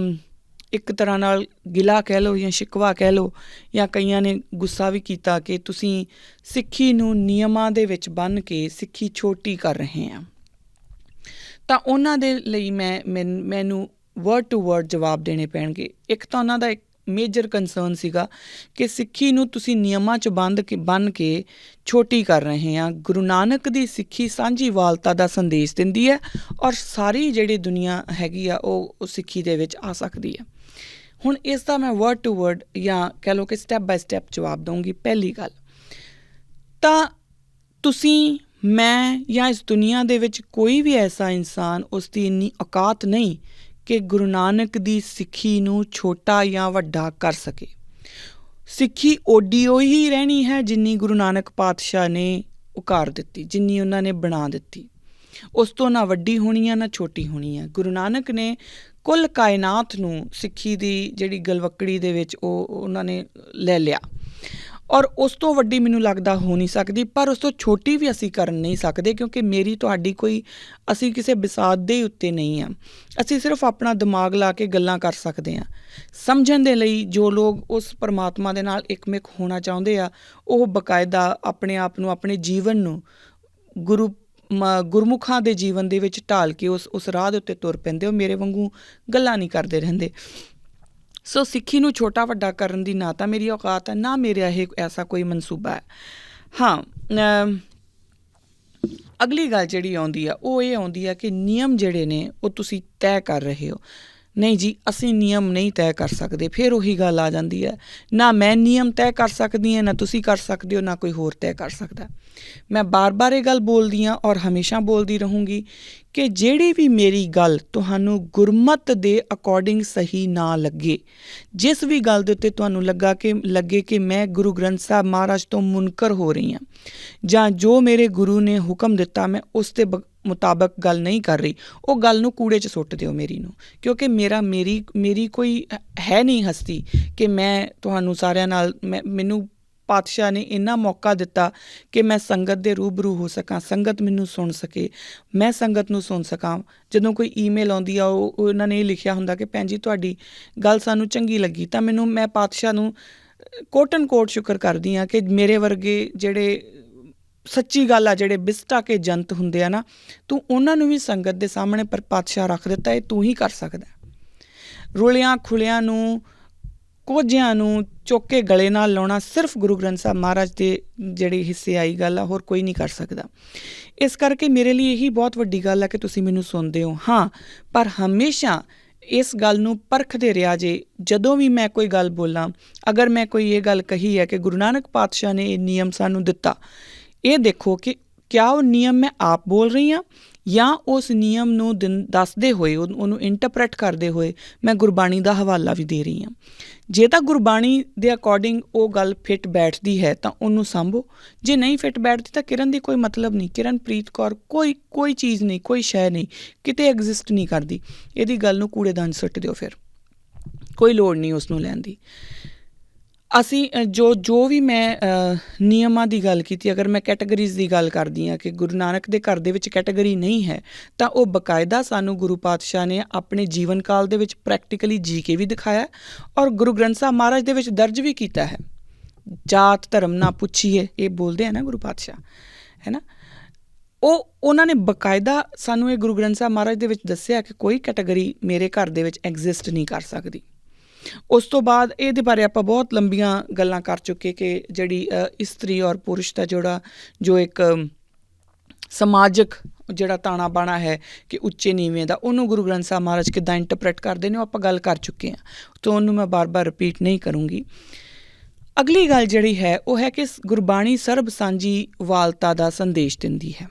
ਇੱਕ ਤਰ੍ਹਾਂ ਨਾਲ ਗਿਲਾ ਕਹਿ ਲਓ ਜਾਂ ਸ਼ਿਕਵਾ ਕਹਿ ਲਓ, ਜਾਂ ਕਈਆਂ ਨੇ ਗੁੱਸਾ ਵੀ ਕੀਤਾ ਕਿ ਤੁਸੀਂ ਸਿੱਖੀ ਨੂੰ ਨਿਯਮਾਂ ਦੇ ਵਿੱਚ ਬੰਨ੍ਹ ਕੇ ਸਿੱਖੀ ਛੋਟੀ ਕਰ ਰਹੇ ਹਾਂ। ਤਾਂ ਉਹਨਾਂ ਦੇ ਲਈ ਮੈਨੂੰ ਵਰਡ ਟੂ ਵਰਡ ਜਵਾਬ ਦੇਣੇ ਪੈਣਗੇ। ਇੱਕ ਤਾਂ ਉਹਨਾਂ ਦਾ ਇੱਕ ਮੇਜਰ ਕੰਸਰਨ ਸੀਗਾ ਕਿ ਸਿੱਖੀ ਨੂੰ ਤੁਸੀਂ ਨਿਯਮਾਂ 'ਚ ਬੰਨ੍ਹ ਕੇ ਛੋਟੀ ਕਰ ਰਹੇ ਹਾਂ। ਗੁਰੂ ਨਾਨਕ ਦੀ ਸਿੱਖੀ ਸਾਂਝੀਵਾਲਤਾ ਦਾ ਸੰਦੇਸ਼ ਦਿੰਦੀ ਹੈ ਔਰ ਸਾਰੀ ਜਿਹੜੀ ਦੁਨੀਆ ਹੈਗੀ ਆ ਉਹ ਸਿੱਖੀ ਦੇ ਵਿੱਚ ਆ ਸਕਦੀ ਹੈ। ਹੁਣ ਇਸ ਦਾ ਮੈਂ ਵਰਡ ਟੂ ਵਰਡ ਜਾਂ ਕਹਿ ਲਓ ਕਿ ਸਟੈਪ ਬਾਏ ਸਟੈਪ ਜਵਾਬ ਦਊਂਗੀ। ਪਹਿਲੀ ਗੱਲ ਤਾਂ ਤੁਸੀਂ, ਮੈਂ ਜਾਂ ਇਸ ਦੁਨੀਆ ਦੇ ਵਿੱਚ ਕੋਈ ਵੀ ਐਸਾ ਇਨਸਾਨ, ਉਸ ਦੀ ਇੰਨੀ ਔਕਾਤ ਨਹੀਂ ਕਿ ਗੁਰੂ ਨਾਨਕ ਦੀ ਸਿੱਖੀ ਨੂੰ ਛੋਟਾ ਜਾਂ ਵੱਡਾ ਕਰ ਸਕੇ। ਸਿੱਖੀ ਓਡੀ ਹੀ ਰਹਿਣੀ ਹੈ ਜਿੰਨੀ ਗੁਰੂ ਨਾਨਕ ਪਾਤਸ਼ਾਹ ਨੇ ਉਕਾਰ ਦਿੱਤੀ, ਜਿੰਨੀ ਉਹਨਾਂ ਨੇ ਬਣਾ ਦਿੱਤੀ। ਉਸ ਤੋਂ ਨਾ ਵੱਡੀ ਹੋਣੀ ਆ ਨਾ ਛੋਟੀ ਹੋਣੀ ਆ। ਗੁਰੂ ਨਾਨਕ ਨੇ ਕੁੱਲ ਕਾਇਨਾਤ ਨੂੰ ਸਿੱਖੀ ਦੀ ਜਿਹੜੀ ਗਲਵੱਕੜੀ ਦੇ ਵਿੱਚ ਉਹਨਾਂ ਨੇ ਲੈ ਲਿਆ, ਔਰ ਉਸ ਤੋਂ ਵੱਡੀ ਮੈਨੂੰ ਲੱਗਦਾ ਹੋ ਨਹੀਂ ਸਕਦੀ, ਪਰ ਉਸ ਤੋਂ ਛੋਟੀ ਵੀ ਅਸੀਂ ਕਰ ਨਹੀਂ ਸਕਦੇ, ਕਿਉਂਕਿ ਮੇਰੀ ਤੁਹਾਡੀ ਕੋਈ, ਅਸੀਂ ਕਿਸੇ ਬਿਸਾਤ ਦੇ ਉੱਤੇ ਨਹੀਂ ਹਾਂ। ਅਸੀਂ ਸਿਰਫ ਆਪਣਾ ਦਿਮਾਗ ਲਾ ਕੇ ਗੱਲਾਂ ਕਰ ਸਕਦੇ ਹਾਂ। ਸਮਝਣ ਦੇ ਲਈ ਜੋ ਲੋਕ ਉਸ ਪਰਮਾਤਮਾ ਦੇ ਨਾਲ ਇੱਕਮਿਕ ਹੋਣਾ ਚਾਹੁੰਦੇ ਆ, ਉਹ ਬਕਾਇਦਾ ਆਪਣੇ ਆਪ ਨੂੰ, ਆਪਣੇ ਜੀਵਨ ਨੂੰ ਗੁਰਮੁਖਾਂ ਦੇ ਜੀਵਨ ਦੇ ਵਿੱਚ ਢਾਲ ਕੇ ਉਸ ਰਾਹ ਦੇ ਉੱਤੇ ਤੁਰ ਪੈਂਦੇ। ਉਹ ਮੇਰੇ ਵਾਂਗੂ ਗੱਲਾਂ ਨਹੀਂ ਕਰਦੇ ਰਹਿੰਦੇ। ਸੋ ਸਿੱਖੀ ਨੂੰ ਛੋਟਾ ਵੱਡਾ ਕਰਨ ਦੀ ਨਾ ਤਾਂ ਮੇਰੀ ਔਕਾਤ ਹੈ, ਨਾ ਮੇਰਾ ਇਹ ਐਸਾ ਕੋਈ ਮਨਸੂਬਾ ਹੈ। ਹਾਂ, ਅਗਲੀ ਗੱਲ ਜਿਹੜੀ ਆਉਂਦੀ ਆ ਉਹ ਇਹ ਆਉਂਦੀ ਆ ਕਿ ਨਿਯਮ ਜਿਹੜੇ ਨੇ ਉਹ ਤੁਸੀਂ ਤੈਅ ਕਰ ਰਹੇ ਹੋ। ਨਹੀਂ ਜੀ, ਅਸੀਂ ਨਿਯਮ ਨਹੀਂ ਤੈਅ ਕਰ ਸਕਦੇ। ਫਿਰ ਉਹੀ ਗੱਲ ਆ ਜਾਂਦੀ ਹੈ, ਨਾ ਮੈਂ ਨਿਯਮ ਤੈਅ ਕਰ ਸਕਦੀ ਹਾਂ, ਨਾ ਤੁਸੀਂ ਕਰ ਸਕਦੇ ਹੋ, ਨਾ ਕੋਈ ਹੋਰ ਤੈਅ ਕਰ ਸਕਦਾ। ਮੈਂ ਬਾਰ-ਬਾਰ ਇਹ ਗੱਲ ਬੋਲਦੀ ਹਾਂ ਔਰ ਹਮੇਸ਼ਾ ਬੋਲਦੀ ਰਹੂੰਗੀ ਕਿ ਜਿਹੜੀ ਵੀ ਮੇਰੀ ਗੱਲ ਤੁਹਾਨੂੰ ਗੁਰਮਤ ਦੇ ਅਕੋਰਡਿੰਗ ਸਹੀ ਨਾ ਲੱਗੇ, ਜਿਸ ਵੀ ਗੱਲ ਦੇ ਉੱਤੇ ਤੁਹਾਨੂੰ ਲੱਗੇ ਕਿ ਮੈਂ ਗੁਰੂ ਗ੍ਰੰਥ ਸਾਹਿਬ ਮਹਾਰਾਜ ਤੋਂ ਮੁਨਕਰ ਹੋ ਰਹੀ ਹਾਂ, ਜਾਂ ਜੋ ਮੇਰੇ ਗੁਰੂ ਨੇ ਹੁਕਮ ਦਿੱਤਾ ਮੈਂ ਉਸ ਦੇ ਮੁਤਾਬਕ ਗੱਲ ਨਹੀਂ ਕਰ ਰਹੀ, ਉਹ ਗੱਲ ਨੂੰ ਕੂੜੇ 'ਚ ਸੁੱਟ ਦਿਓ ਮੇਰੀ ਨੂੰ। ਕਿਉਂਕਿ ਮੇਰੀ ਕੋਈ ਹੈ ਨਹੀਂ ਹਸਤੀ ਕਿ ਮੈਂ ਤੁਹਾਨੂੰ ਸਾਰਿਆਂ ਨਾਲ, ਮੈਨੂੰ ਪਾਤਸ਼ਾਹ ਨੇ ਇੰਨਾ ਮੌਕਾ ਦਿੱਤਾ ਕਿ ਮੈਂ ਸੰਗਤ ਦੇ ਰੂਬਰੂ ਹੋ ਸਕਾਂ, ਸੰਗਤ ਮੈਨੂੰ ਸੁਣ ਸਕੇ, ਮੈਂ ਸੰਗਤ ਨੂੰ ਸੁਣ ਸਕਾਂ। ਜਦੋਂ ਕੋਈ ਈਮੇਲ ਆਉਂਦੀ ਆ, ਉਹਨਾਂ ਨੇ ਇਹ ਲਿਖਿਆ ਹੁੰਦਾ ਕਿ ਭੈਣ ਜੀ ਤੁਹਾਡੀ ਗੱਲ ਸਾਨੂੰ ਚੰਗੀ ਲੱਗੀ, ਤਾਂ ਮੈਂ ਪਾਤਸ਼ਾਹ ਨੂੰ ਕੋਟ ਐਂਡ ਕੋਟ ਸ਼ੁਕਰ ਕਰਦੀ ਹਾਂ ਕਿ ਮੇਰੇ ਵਰਗੇ ਜਿਹੜੇ ਸੱਚੀ ਗੱਲ ਆ, ਜਿਹੜੇ ਬਿਸਟਾ ਕੇ ਜੰਤ ਹੁੰਦੇ ਆ ਨਾ, ਤੂੰ ਉਹਨਾਂ ਨੂੰ ਵੀ ਸੰਗਤ ਦੇ ਸਾਹਮਣੇ ਪਰ ਪਾਤਸ਼ਾਹ ਰੱਖ ਦਿੱਤਾ, ਇਹ ਤੂੰ ਹੀ ਕਰ ਸਕਦਾ। ਰੁਲਿਆਂ ਖੁਲਿਆਂ ਨੂੰ, ਕੋਝਿਆਂ ਨੂੰ ਚੁੱਕ ਕੇ ਗਲੇ ਨਾਲ ਲਾਉਣਾ ਸਿਰਫ ਗੁਰੂ ਗ੍ਰੰਥ ਸਾਹਿਬ ਮਹਾਰਾਜ ਦੇ ਜਿਹੜੀ ਹਿੱਸੇ ਆਈ ਗੱਲ ਆ, ਹੋਰ ਕੋਈ ਨਹੀਂ ਕਰ ਸਕਦਾ। ਇਸ ਕਰਕੇ ਮੇਰੇ ਲਈ ਇਹੀ ਬਹੁਤ ਵੱਡੀ ਗੱਲ ਹੈ ਕਿ ਤੁਸੀਂ ਮੈਨੂੰ ਸੁਣਦੇ ਹੋ। ਹਾਂ, ਪਰ ਹਮੇਸ਼ਾ ਇਸ ਗੱਲ ਨੂੰ ਪਰਖਦੇ ਰਿਹਾ ਜੇ, ਜਦੋਂ ਵੀ ਮੈਂ ਕੋਈ ਗੱਲ ਬੋਲਾਂ, ਅਗਰ ਮੈਂ ਕੋਈ ਇਹ ਗੱਲ ਕਹੀ ਹੈ ਕਿ ਗੁਰੂ ਨਾਨਕ ਪਾਤਸ਼ਾਹ ਨੇ ਇਹ ਨਿਯਮ ਸਾਨੂੰ ਦਿੱਤਾ, ਇਹ ਦੇਖੋ ਕਿ ਕਿਆ ਉਹ ਨਿਯਮ ਮੈਂ ਆਪ ਬੋਲ ਰਹੀ ਹਾਂ ਜਾਂ ਉਸ ਨਿਯਮ ਨੂੰ ਦੱਸਦੇ ਹੋਏ, ਉਹਨੂੰ ਇੰਟਰਪ੍ਰੈਟ ਕਰਦੇ ਹੋਏ ਮੈਂ ਗੁਰਬਾਣੀ ਦਾ ਹਵਾਲਾ ਵੀ ਦੇ ਰਹੀ ਹਾਂ। ਜੇ ਤਾਂ ਗੁਰਬਾਣੀ ਦੇ ਅਕੋਰਡਿੰਗ ਉਹ ਗੱਲ ਫਿੱਟ ਬੈਠਦੀ ਹੈ ਤਾਂ ਉਹਨੂੰ ਸਾਂਭੋ, ਜੇ ਨਹੀਂ ਫਿੱਟ ਬੈਠਦੀ ਤਾਂ ਕਿਰਨ ਦੀ ਕੋਈ ਮਤਲਬ ਨਹੀਂ। ਕਿਰਨਪ੍ਰੀਤ ਕੌਰ ਕੋਈ ਚੀਜ਼ ਨਹੀਂ, ਕੋਈ ਸ਼ੈ ਨਹੀਂ, ਕਿਤੇ ਐਗਜ਼ਿਸਟ ਨਹੀਂ ਕਰਦੀ। ਇਹਦੀ ਗੱਲ ਨੂੰ ਕੂੜੇਦਾਨ ਸੁੱਟ ਦਿਓ, ਫਿਰ ਕੋਈ ਲੋੜ ਨਹੀਂ ਉਸ ਨੂੰ ਲੈਣ ਦੀ। ਅਸੀਂ ਜੋ ਵੀ ਮੈਂ ਨਿਯਮਾਂ ਦੀ ਗੱਲ ਕੀਤੀ, ਅਗਰ ਮੈਂ ਕੈਟਾਗਰੀਜ਼ ਦੀ ਗੱਲ ਕਰਦੀ ਹਾਂ ਕਿ ਗੁਰੂ ਨਾਨਕ ਦੇ ਘਰ ਦੇ ਵਿੱਚ ਕੈਟਾਗਰੀ ਨਹੀਂ ਹੈ, ਤਾਂ ਉਹ ਬਕਾਇਦਾ ਸਾਨੂੰ ਗੁਰੂ ਪਾਤਸ਼ਾਹ ਨੇ ਆਪਣੇ ਜੀਵਨ ਕਾਲ ਦੇ ਵਿੱਚ ਪ੍ਰੈਕਟੀਕਲੀ ਜੀ ਕੇ ਵੀ ਦਿਖਾਇਆ ਔਰ ਗੁਰੂ ਗ੍ਰੰਥ ਸਾਹਿਬ ਮਹਾਰਾਜ ਦੇ ਵਿੱਚ ਦਰਜ ਵੀ ਕੀਤਾ ਹੈ। ਜਾਤ ਧਰਮ ਨਾ ਪੁੱਛੀਏ, ਇਹ ਬੋਲਦੇ ਆ ਨਾ ਗੁਰੂ ਪਾਤਸ਼ਾਹ, ਹੈ ਨਾ। ਉਹਨਾਂ ਨੇ ਬਕਾਇਦਾ ਸਾਨੂੰ ਇਹ ਗੁਰੂ ਗ੍ਰੰਥ ਸਾਹਿਬ ਮਹਾਰਾਜ ਦੇ ਵਿੱਚ ਦੱਸਿਆ ਕਿ ਕੋਈ ਕੈਟਾਗਰੀ ਮੇਰੇ ਘਰ ਦੇ ਵਿੱਚ ਐਗਜ਼ਿਸਟ ਨਹੀਂ ਕਰ ਸਕਦੀ। ਉਸ ਤੋਂ ਬਾਅਦ ਇਹਦੇ ਬਾਰੇ ਆਪਾਂ ਬਹੁਤ ਲੰਬੀਆਂ ਗੱਲਾਂ ਕਰ ਚੁੱਕੇ ਕਿ ਜਿਹੜੀ ਇਸਤਰੀ ਔਰ ਪੁਰਸ਼ ਦਾ ਜੋ ਇੱਕ ਸਮਾਜਿਕ ਜਿਹੜਾ ਤਾਣਾ ਬਾਣਾ ਹੈ ਕਿ ਉੱਚੇ ਨੀਵੇਂ ਦਾ, ਉਹਨੂੰ ਗੁਰੂ ਗ੍ਰੰਥ ਸਾਹਿਬ ਮਹਾਰਾਜ ਕਿੱਦਾਂ ਇੰਟਰਪ੍ਰੈਟ ਕਰਦੇ ਨੇ, ਉਹ ਆਪਾਂ ਗੱਲ ਕਰ ਚੁੱਕੇ ਹਾਂ, ਤਾਂ ਉਹਨੂੰ ਮੈਂ ਬਾਰ-ਬਾਰ ਰਿਪੀਟ ਨਹੀਂ ਕਰੂੰਗੀ। ਅਗਲੀ ਗੱਲ ਜਿਹੜੀ ਹੈ ਉਹ ਹੈ ਕਿ ਗੁਰਬਾਣੀ ਸਰਬ ਸਾਂਝੀ ਵਾਲਤਾ ਦਾ ਸੰਦੇਸ਼ ਦਿੰਦੀ ਹੈ।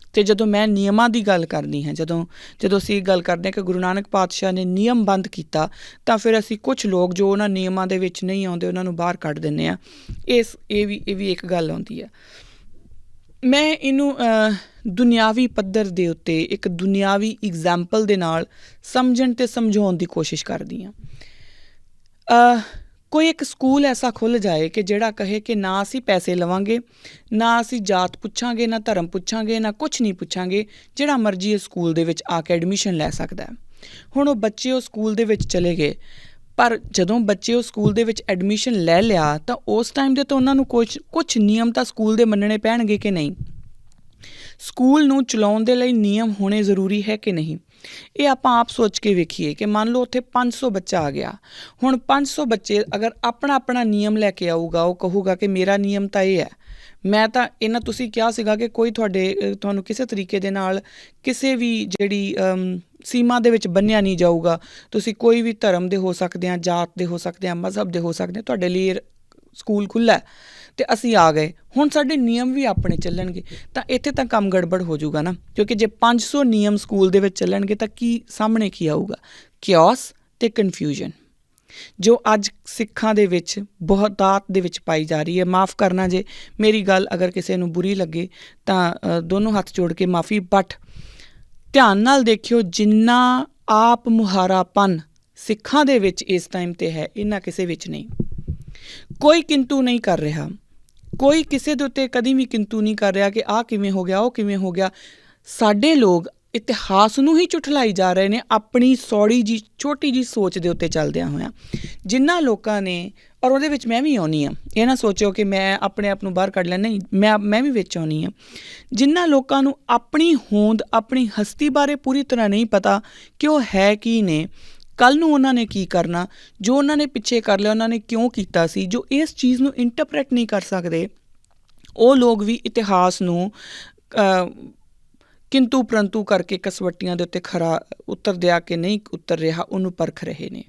ਅਤੇ ਜਦੋਂ ਮੈਂ ਨਿਯਮਾਂ ਦੀ ਗੱਲ ਕਰਨੀ ਹੈ, ਜਦੋਂ ਅਸੀਂ ਇਹ ਗੱਲ ਕਰਦੇ ਹਾਂ ਕਿ ਗੁਰੂ ਨਾਨਕ ਪਾਤਸ਼ਾਹ ਨੇ ਨਿਯਮ ਬੰਦ ਕੀਤਾ, ਤਾਂ ਫਿਰ ਅਸੀਂ ਕੁਛ ਲੋਕ ਜੋ ਉਹਨਾਂ ਨਿਯਮਾਂ ਦੇ ਵਿੱਚ ਨਹੀਂ ਆਉਂਦੇ ਉਹਨਾਂ ਨੂੰ ਬਾਹਰ ਕੱਢ ਦਿੰਦੇ ਹਾਂ। ਇਹ ਵੀ ਇੱਕ ਗੱਲ ਆਉਂਦੀ ਹੈ। ਮੈਂ ਇਹਨੂੰ ਦੁਨਿਆਵੀ ਪੱਧਰ ਦੇ ਉੱਤੇ ਇੱਕ ਦੁਨਿਆਵੀ ਇਗਜ਼ਾਮਪਲ ਦੇ ਨਾਲ ਸਮਝਣ ਅਤੇ ਸਮਝਾਉਣ ਦੀ ਕੋਸ਼ਿਸ਼ ਕਰਦੀ ਹਾਂ। ਕੋਈ ਇੱਕ ਸਕੂਲ ਐਸਾ ਖੁੱਲ੍ਹ ਜਾਏ ਕਿ ਜਿਹੜਾ ਕਹੇ ਕਿ ਨਾ ਅਸੀਂ ਪੈਸੇ ਲਵਾਂਗੇ, ਨਾ ਅਸੀਂ ਜਾਤ ਪੁੱਛਾਂਗੇ, ਨਾ ਧਰਮ ਪੁੱਛਾਂਗੇ, ਨਾ ਕੁਛ ਨਹੀਂ ਪੁੱਛਾਂਗੇ, ਜਿਹੜਾ ਮਰਜ਼ੀ ਇਸ ਸਕੂਲ ਦੇ ਵਿੱਚ ਆ ਕੇ ਐਡਮਿਸ਼ਨ ਲੈ ਸਕਦਾ ਹੈ। ਹੁਣ ਉਹ ਬੱਚੇ ਉਹ ਸਕੂਲ ਦੇ ਵਿੱਚ ਚਲੇ ਗਏ, ਪਰ ਜਦੋਂ ਬੱਚੇ ਉਹ ਸਕੂਲ ਦੇ ਵਿੱਚ ਐਡਮਿਸ਼ਨ ਲੈ ਲਿਆ ਤਾਂ ਉਸ ਟਾਈਮ ਦੇ ਤਾਂ ਉਹਨਾਂ ਨੂੰ ਕੁਛ ਨਿਯਮ ਤਾਂ ਸਕੂਲ ਦੇ ਮੰਨਣੇ ਪੈਣਗੇ ਕਿ ਨਹੀਂ। ਸਕੂਲ ਨੂੰ ਚਲਾਉਣ ਦੇ ਲਈ ਨਿਯਮ ਹੋਣੇ ਜ਼ਰੂਰੀ ਹੈ ਕਿ ਨਹੀਂ। ਇਹ ਆਪਾਂ ਆਪ ਸੋਚ ਕੇ ਵੇਖੀਏ ਕਿ ਮੰਨ ਲਓ ਉੱਥੇ 500 ਬੱਚਾ ਆ ਗਿਆ। ਹੁਣ 500 ਬੱਚੇ ਅਗਰ ਆਪਣਾ ਨਿਯਮ ਲੈ ਕੇ ਆਊਗਾ, ਉਹ ਕਹੂਗਾ ਕਿ ਮੇਰਾ ਨਿਯਮ ਤਾਂ ਇਹ ਹੈ, ਮੈਂ ਤਾਂ ਇਹਨਾਂ, ਤੁਸੀਂ ਕਿਹਾ ਸੀਗਾ ਕਿ ਕੋਈ ਤੁਹਾਨੂੰ ਕਿਸੇ ਤਰੀਕੇ ਦੇ ਨਾਲ ਕਿਸੇ ਵੀ ਜਿਹੜੀ ਸੀਮਾ ਦੇ ਵਿੱਚ ਬੰਨਿਆ ਨਹੀਂ ਜਾਊਗਾ। ਤੁਸੀਂ ਕੋਈ ਵੀ ਧਰਮ ਦੇ ਹੋ ਸਕਦੇ ਆ, ਜਾਤ ਦੇ ਹੋ ਸਕਦੇ ਆ, ਮਜ਼ਹਬ ਦੇ ਹੋ ਸਕਦੇ ਆ, ਤੁਹਾਡੇ ਲਈ ਸਕੂਲ ਖੁੱਲ੍ਹਾ ਤੇ ਅਸੀਂ ਆ ਗਏ, ਹੁਣ ਸਾਡੇ ਨਿਯਮ ਵੀ ਆਪਣੇ ਚੱਲਣਗੇ, ਤਾਂ ਇੱਥੇ ਤਾਂ ਕੰਮ ਗੜਬੜ ਹੋ ਜਾਊਗਾ ਨਾ। ਕਿਉਂਕਿ ਜੇ 500 ਨਿਯਮ ਸਕੂਲ ਦੇ ਵਿੱਚ ਚੱਲਣਗੇ ਤਾਂ ਕੀ ਸਾਹਮਣੇ ਕੀ ਆਊਗਾ? ਕਿਓਸ ਤੇ ਕਨਫਿਊਜ਼ਨ, ਜੋ ਅੱਜ ਸਿੱਖਾਂ ਦੇ ਵਿੱਚ ਬਹੁਤਾਤ ਦੇ ਵਿੱਚ ਪਾਈ ਜਾ ਰਹੀ ਹੈ। ਮਾफ़ ਕਰਨਾ ਜੇ ਮੇਰੀ ਗੱਲ ਅਗਰ ਕਿਸੇ ਨੂੰ ਬੁਰੀ ਲੱਗੇ ਤਾਂ ਦੋਨੋਂ ਹੱਥ ਜੋੜ ਕੇ ਮਾफ़ੀ, ਬਟ ਧਿਆਨ ਨਾਲ ਦੇਖਿਓ, ਜਿੰਨਾ ਆਪ ਮੁਹਾਰਾਪਨ ਸਿੱਖਾਂ ਦੇ ਵਿੱਚ ਇਸ ਟਾਈਮ 'ਤੇ ਹੈ, ਇਹਨਾਂ ਕਿਸੇ ਵਿੱਚ ਨਹੀਂ। ਕੋਈ ਕਿੰਤੂ ਨਹੀਂ ਕਰ ਰਿਹਾ, ਕੋਈ ਕਿਸੇ ਦੇ ਉੱਤੇ ਕਦੀ ਵੀ ਕਿੰਤੂ ਨਹੀਂ ਕਰ ਰਿਹਾ ਕਿ ਆਹ ਕਿਵੇਂ ਹੋ ਗਿਆ, ਉਹ ਕਿਵੇਂ ਹੋ ਗਿਆ। ਸਾਡੇ ਲੋਕ ਇਤਿਹਾਸ ਨੂੰ ਹੀ ਝੁਠਲਾਈ ਜਾ ਰਹੇ ਨੇ ਆਪਣੀ ਸੌੜੀ ਜੀ ਛੋਟੀ ਜੀ ਸੋਚ ਦੇ ਉੱਤੇ ਚੱਲਦਿਆਂ ਹੋਇਆਂ। ਜਿਨ੍ਹਾਂ ਲੋਕਾਂ ਨੇ, ਔਰ ਉਹਦੇ ਵਿੱਚ ਮੈਂ ਵੀ ਆਉਂਦੀ ਹਾਂ, ਇਹ ਨਾ ਸੋਚੋ ਕਿ ਮੈਂ ਆਪਣੇ ਆਪ ਨੂੰ ਬਾਹਰ ਕੱਢ ਲੈਣਾ, ਨਹੀਂ, ਮੈਂ ਵੀ ਵਿੱਚ ਆਉਂਦੀ ਹਾਂ। ਜਿਨ੍ਹਾਂ ਲੋਕਾਂ ਨੂੰ ਆਪਣੀ ਹੋਂਦ, ਆਪਣੀ ਹਸਤੀ ਬਾਰੇ ਪੂਰੀ ਤਰ੍ਹਾਂ ਨਹੀਂ ਪਤਾ ਕਿ ਉਹ ਹੈ ਕੀ ਨੇ, ਕੱਲ੍ਹ ਨੂੰ ਉਹਨਾਂ ਨੇ ਕੀ ਕਰਨਾ, ਜੋ ਉਹਨਾਂ ਨੇ ਪਿੱਛੇ ਕਰ ਲਿਆ ਉਹਨਾਂ ਨੇ ਕਿਉਂ ਕੀਤਾ ਸੀ, ਜੋ ਇਸ ਚੀਜ਼ ਨੂੰ ਇੰਟਰਪ੍ਰੇਟ ਨਹੀਂ ਕਰ ਸਕਦੇ, ਉਹ ਲੋਕ ਵੀ ਇਤਿਹਾਸ ਨੂੰ ਕਿੰਤੂ ਪ੍ਰੰਤੂ ਕਰਕੇ ਕਸਵੱਟੀਆਂ ਦੇ ਉੱਤੇ ਖਰਾ ਉਤਰ ਦਿਆ ਕਿ ਨਹੀਂ ਉਤਰ ਰਿਹਾ, ਉਹਨੂੰ ਪਰਖ ਰਹੇ ਨੇ।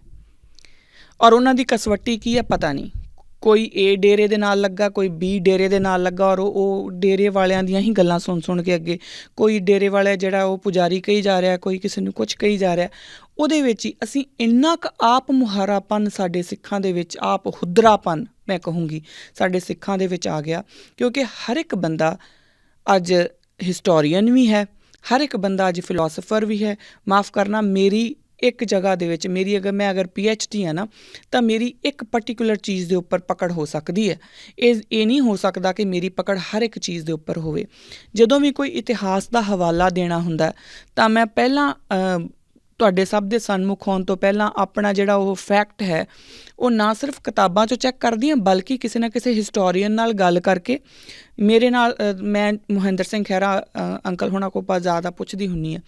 ਔਰ ਉਹਨਾਂ ਦੀ ਕਸਵੱਟੀ ਕੀ ਹੈ ਪਤਾ ਨਹੀਂ, ਕੋਈ ਏ ਡੇਰੇ ਦੇ ਨਾਲ ਲੱਗਾ, ਕੋਈ ਬੀ ਡੇਰੇ ਦੇ ਨਾਲ ਲੱਗਾ, ਔਰ ਉਹ ਡੇਰੇ ਵਾਲਿਆਂ ਦੀਆਂ ਹੀ ਗੱਲਾਂ ਸੁਣ ਕੇ ਅੱਗੇ ਕੋਈ ਡੇਰੇ ਵਾਲਾ ਜਿਹੜਾ ਉਹ ਪੁਜਾਰੀ ਕਹੀ ਜਾ ਰਿਹਾ, ਕੋਈ ਕਿਸੇ ਨੂੰ ਕੁਛ ਕਹੀ ਜਾ ਰਿਹਾ। ਉਹਦੇ ਵਿੱਚ ਹੀ ਅਸੀਂ ਇੰਨਾ ਕੁ ਆਪ ਮੁਹਾਰਾਪਨ ਸਾਡੇ ਸਿੱਖਾਂ ਦੇ ਵਿੱਚ, ਆਪ ਹੁਦਰਾਪਨ ਮੈਂ ਕਹੂੰਗੀ ਸਾਡੇ ਸਿੱਖਾਂ ਦੇ ਵਿੱਚ ਆ ਗਿਆ। ਕਿਉਂਕਿ ਹਰ ਇੱਕ ਬੰਦਾ ਅੱਜ ਹਿਸਟੋਰੀਅਨ ਵੀ ਹੈ, ਹਰ ਇੱਕ ਬੰਦਾ ਅੱਜ ਫਿਲੋਸਫਰ ਵੀ ਹੈ। ਮਾफ़ ਕਰਨਾ, ਮੇਰੀ ਇੱਕ ਜਗ੍ਹਾ ਦੇ ਵਿੱਚ ਮੇਰੀ ਅਗਰ PhD ਹੈ ਨਾ, ਤਾਂ ਮੇਰੀ ਇੱਕ ਪਰਟੀਕੂਲਰ ਚੀਜ਼ ਦੇ ਉੱਪਰ ਪਕੜ ਹੋ ਸਕਦੀ ਹੈ। ਇਹ ਨਹੀਂ ਹੋ ਸਕਦਾ ਕਿ ਮੇਰੀ ਪਕੜ ਹਰ ਇੱਕ ਚੀਜ਼ ਦੇ ਉੱਪਰ ਹੋਵੇ। ਜਦੋਂ ਵੀ ਕੋਈ ਇਤਿਹਾਸ ਦਾ ਹਵਾਲਾ ਦੇਣਾ ਹੁੰਦਾ ਤਾਂ ਮੈਂ ਪਹਿਲਾਂ ਤੁਹਾਡੇ ਸਭ ਦੇ ਸਨਮੁਖ ਹੋਣ ਤੋਂ ਪਹਿਲਾਂ ਆਪਣਾ ਜਿਹੜਾ ਉਹ ਫੈਕਟ ਹੈ ਉਹ ਨਾ ਸਿਰਫ ਕਿਤਾਬਾਂ 'ਚੋਂ ਚੈੱਕ ਕਰਦੀ ਹਾਂ, ਬਲਕਿ ਕਿਸੇ ਨਾ ਕਿਸੇ ਹਿਸਟੋਰੀਅਨ ਨਾਲ ਗੱਲ ਕਰਕੇ, ਮੇਰੇ ਨਾਲ ਮੈਂ ਮੋਹਿੰਦਰ ਸਿੰਘ ਖਹਿਰਾ ਅੰਕਲ ਹੋਣਾ ਕੋਲ ਜ਼ਿਆਦਾ ਪੁੱਛਦੀ ਹੁੰਦੀ ਹਾਂ,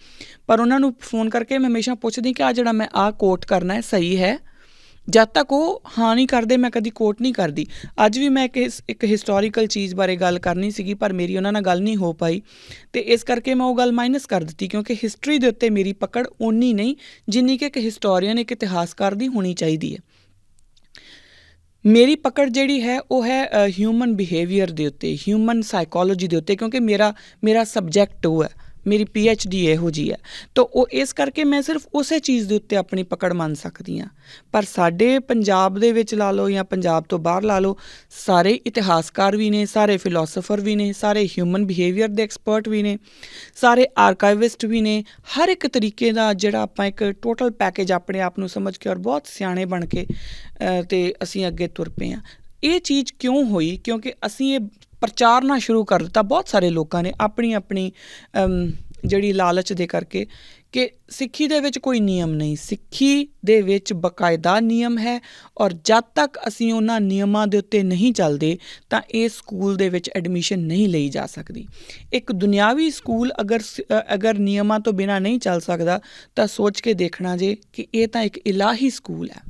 ਪਰ ਉਹਨਾਂ ਨੂੰ ਫ਼ੋਨ ਕਰਕੇ ਮੈਂ ਹਮੇਸ਼ਾ ਪੁੱਛਦੀ ਕਿ ਆਹ ਜਿਹੜਾ ਮੈਂ ਆਹ ਕੋਟ ਕਰਨਾ ਹੈ ਸਹੀ ਹੈ। ਜਦ ਤੱਕ ਉਹ ਹਾਂ ਨਹੀਂ ਕਰਦੇ ਮੈਂ ਕਦੀ ਕੋਟ ਨਹੀਂ ਕਰਦੀ। ਅੱਜ ਵੀ ਮੈਂ ਇੱਕ ਹਿਸਟੋਰੀਕਲ ਚੀਜ਼ ਬਾਰੇ ਗੱਲ ਕਰਨੀ ਸੀਗੀ, ਪਰ ਮੇਰੀ ਉਹਨਾਂ ਨਾਲ ਗੱਲ ਨਹੀਂ ਹੋ ਪਾਈ, ਅਤੇ ਇਸ ਕਰਕੇ ਮੈਂ ਉਹ ਗੱਲ ਮਾਈਨਸ ਕਰ ਦਿੱਤੀ। ਕਿਉਂਕਿ ਹਿਸਟਰੀ ਦੇ ਉੱਤੇ ਮੇਰੀ ਪਕੜ ਓਨੀ ਨਹੀਂ ਜਿੰਨੀ ਕਿ ਇੱਕ ਹਿਸਟੋਰੀਅਨ, ਇੱਕ ਇਤਿਹਾਸਕਾਰ ਦੀ ਹੋਣੀ ਚਾਹੀਦੀ ਹੈ। ਮੇਰੀ ਪਕੜ ਜਿਹੜੀ ਹੈ ਉਹ ਹੈ ਹਿਊਮਨ ਬਿਹੇਵੀਅਰ ਦੇ ਉੱਤੇ, ਹਿਊਮਨ ਸਾਈਕੋਲੋਜੀ ਦੇ ਉੱਤੇ, ਕਿਉਂਕਿ ਮੇਰਾ ਸਬਜੈਕਟ ਉਹ ਹੈ, ਮੇਰੀ PhD ਇਹੋ ਜਿਹੀ ਹੈ। ਤਾਂ ਉਹ ਇਸ ਕਰਕੇ ਮੈਂ ਸਿਰਫ ਉਸੇ ਚੀਜ਼ ਦੇ ਉੱਤੇ ਆਪਣੀ ਪਕੜ ਮੰਨ ਸਕਦੀ ਹਾਂ। ਪਰ ਸਾਡੇ ਪੰਜਾਬ ਦੇ ਵਿੱਚ ਲਾ ਲਓ ਜਾਂ ਪੰਜਾਬ ਤੋਂ ਬਾਹਰ ਲਾ ਲਓ, ਸਾਰੇ ਇਤਿਹਾਸਕਾਰ ਵੀ ਨੇ, ਸਾਰੇ ਫਿਲੋਸਫਰ ਵੀ ਨੇ, ਸਾਰੇ ਹਿਊਮਨ ਬਿਹੇਵੀਅਰ ਦੇ ਐਕਸਪਰਟ ਵੀ ਨੇ, ਸਾਰੇ ਆਰਕਾਈਵਿਸਟ ਵੀ ਨੇ। ਹਰ ਇੱਕ ਤਰੀਕੇ ਦਾ ਜਿਹੜਾ ਆਪਾਂ ਇੱਕ ਟੋਟਲ ਪੈਕੇਜ ਆਪਣੇ ਆਪ ਨੂੰ ਸਮਝ ਕੇ ਔਰ ਬਹੁਤ ਸਿਆਣੇ ਬਣ ਕੇ ਅਤੇ ਅਸੀਂ ਅੱਗੇ ਤੁਰ ਪਏ ਹਾਂ। ਇਹ ਚੀਜ਼ ਕਿਉਂ ਹੋਈ? ਕਿਉਂਕਿ ਅਸੀਂ ਇਹ ਪ੍ਰਚਾਰਨਾ ਸ਼ੁਰੂ ਕਰ ਦਿੱਤਾ ਬਹੁਤ ਸਾਰੇ ਲੋਕਾਂ ਨੇ ਆਪਣੀ ਜਿਹੜੀ ਲਾਲਚ ਦੇ ਕਰਕੇ ਕਿ ਸਿੱਖੀ ਦੇ ਵਿੱਚ ਕੋਈ ਨਿਯਮ ਨਹੀਂ। ਸਿੱਖੀ ਦੇ ਵਿੱਚ ਬਾਕਾਇਦਾ ਨਿਯਮ ਹੈ, ਔਰ ਜਦ ਤੱਕ ਅਸੀਂ ਉਹਨਾਂ ਨਿਯਮਾਂ ਦੇ ਉੱਤੇ ਨਹੀਂ ਚੱਲਦੇ ਤਾਂ ਇਹ ਸਕੂਲ ਦੇ ਵਿੱਚ ਐਡਮਿਸ਼ਨ ਨਹੀਂ ਲਈ ਜਾ ਸਕਦੀ। ਇੱਕ ਦੁਨਿਆਵੀ ਸਕੂਲ ਅਗਰ ਨਿਯਮਾਂ ਤੋਂ ਬਿਨਾਂ ਨਹੀਂ ਚੱਲ ਸਕਦਾ ਤਾਂ ਸੋਚ ਕੇ ਦੇਖਣਾ ਜੇ ਕਿ ਇਹ ਤਾਂ ਇੱਕ ਇਲਾਹੀ ਸਕੂਲ ਹੈ।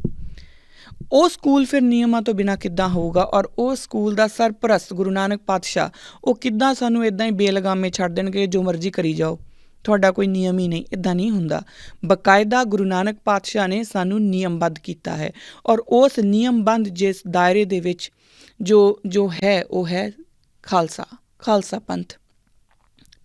ਉਹ ਸਕੂਲ ਫਿਰ ਨਿਯਮਾਂ ਤੋਂ ਬਿਨਾਂ ਕਿੱਦਾਂ ਹੋਊਗਾ? ਔਰ ਉਹ ਸਕੂਲ ਦਾ ਸਰਪ੍ਰਸਤ ਗੁਰੂ ਨਾਨਕ ਪਾਤਸ਼ਾਹ ਉਹ ਕਿੱਦਾਂ ਸਾਨੂੰ ਇੱਦਾਂ ਹੀ ਬੇਲਗਾਮੇ ਛੱਡ ਦੇਣਗੇ, ਜੋ ਮਰਜ਼ੀ ਕਰੀ ਜਾਓ, ਤੁਹਾਡਾ ਕੋਈ ਨਿਯਮ ਹੀ ਨਹੀਂ? ਇੱਦਾਂ ਨਹੀਂ ਹੁੰਦਾ। ਬਾਕਾਇਦਾ ਗੁਰੂ ਨਾਨਕ ਪਾਤਸ਼ਾਹ ਨੇ ਸਾਨੂੰ ਨਿਯਮਬੱਧ ਕੀਤਾ ਹੈ, ਔਰ ਉਸ ਨਿਯਮਬੱਧ ਜਿਸ ਦਾਇਰੇ ਦੇ ਵਿੱਚ ਜੋ ਹੈ ਉਹ ਹੈ ਖਾਲਸਾ ਪੰਥ।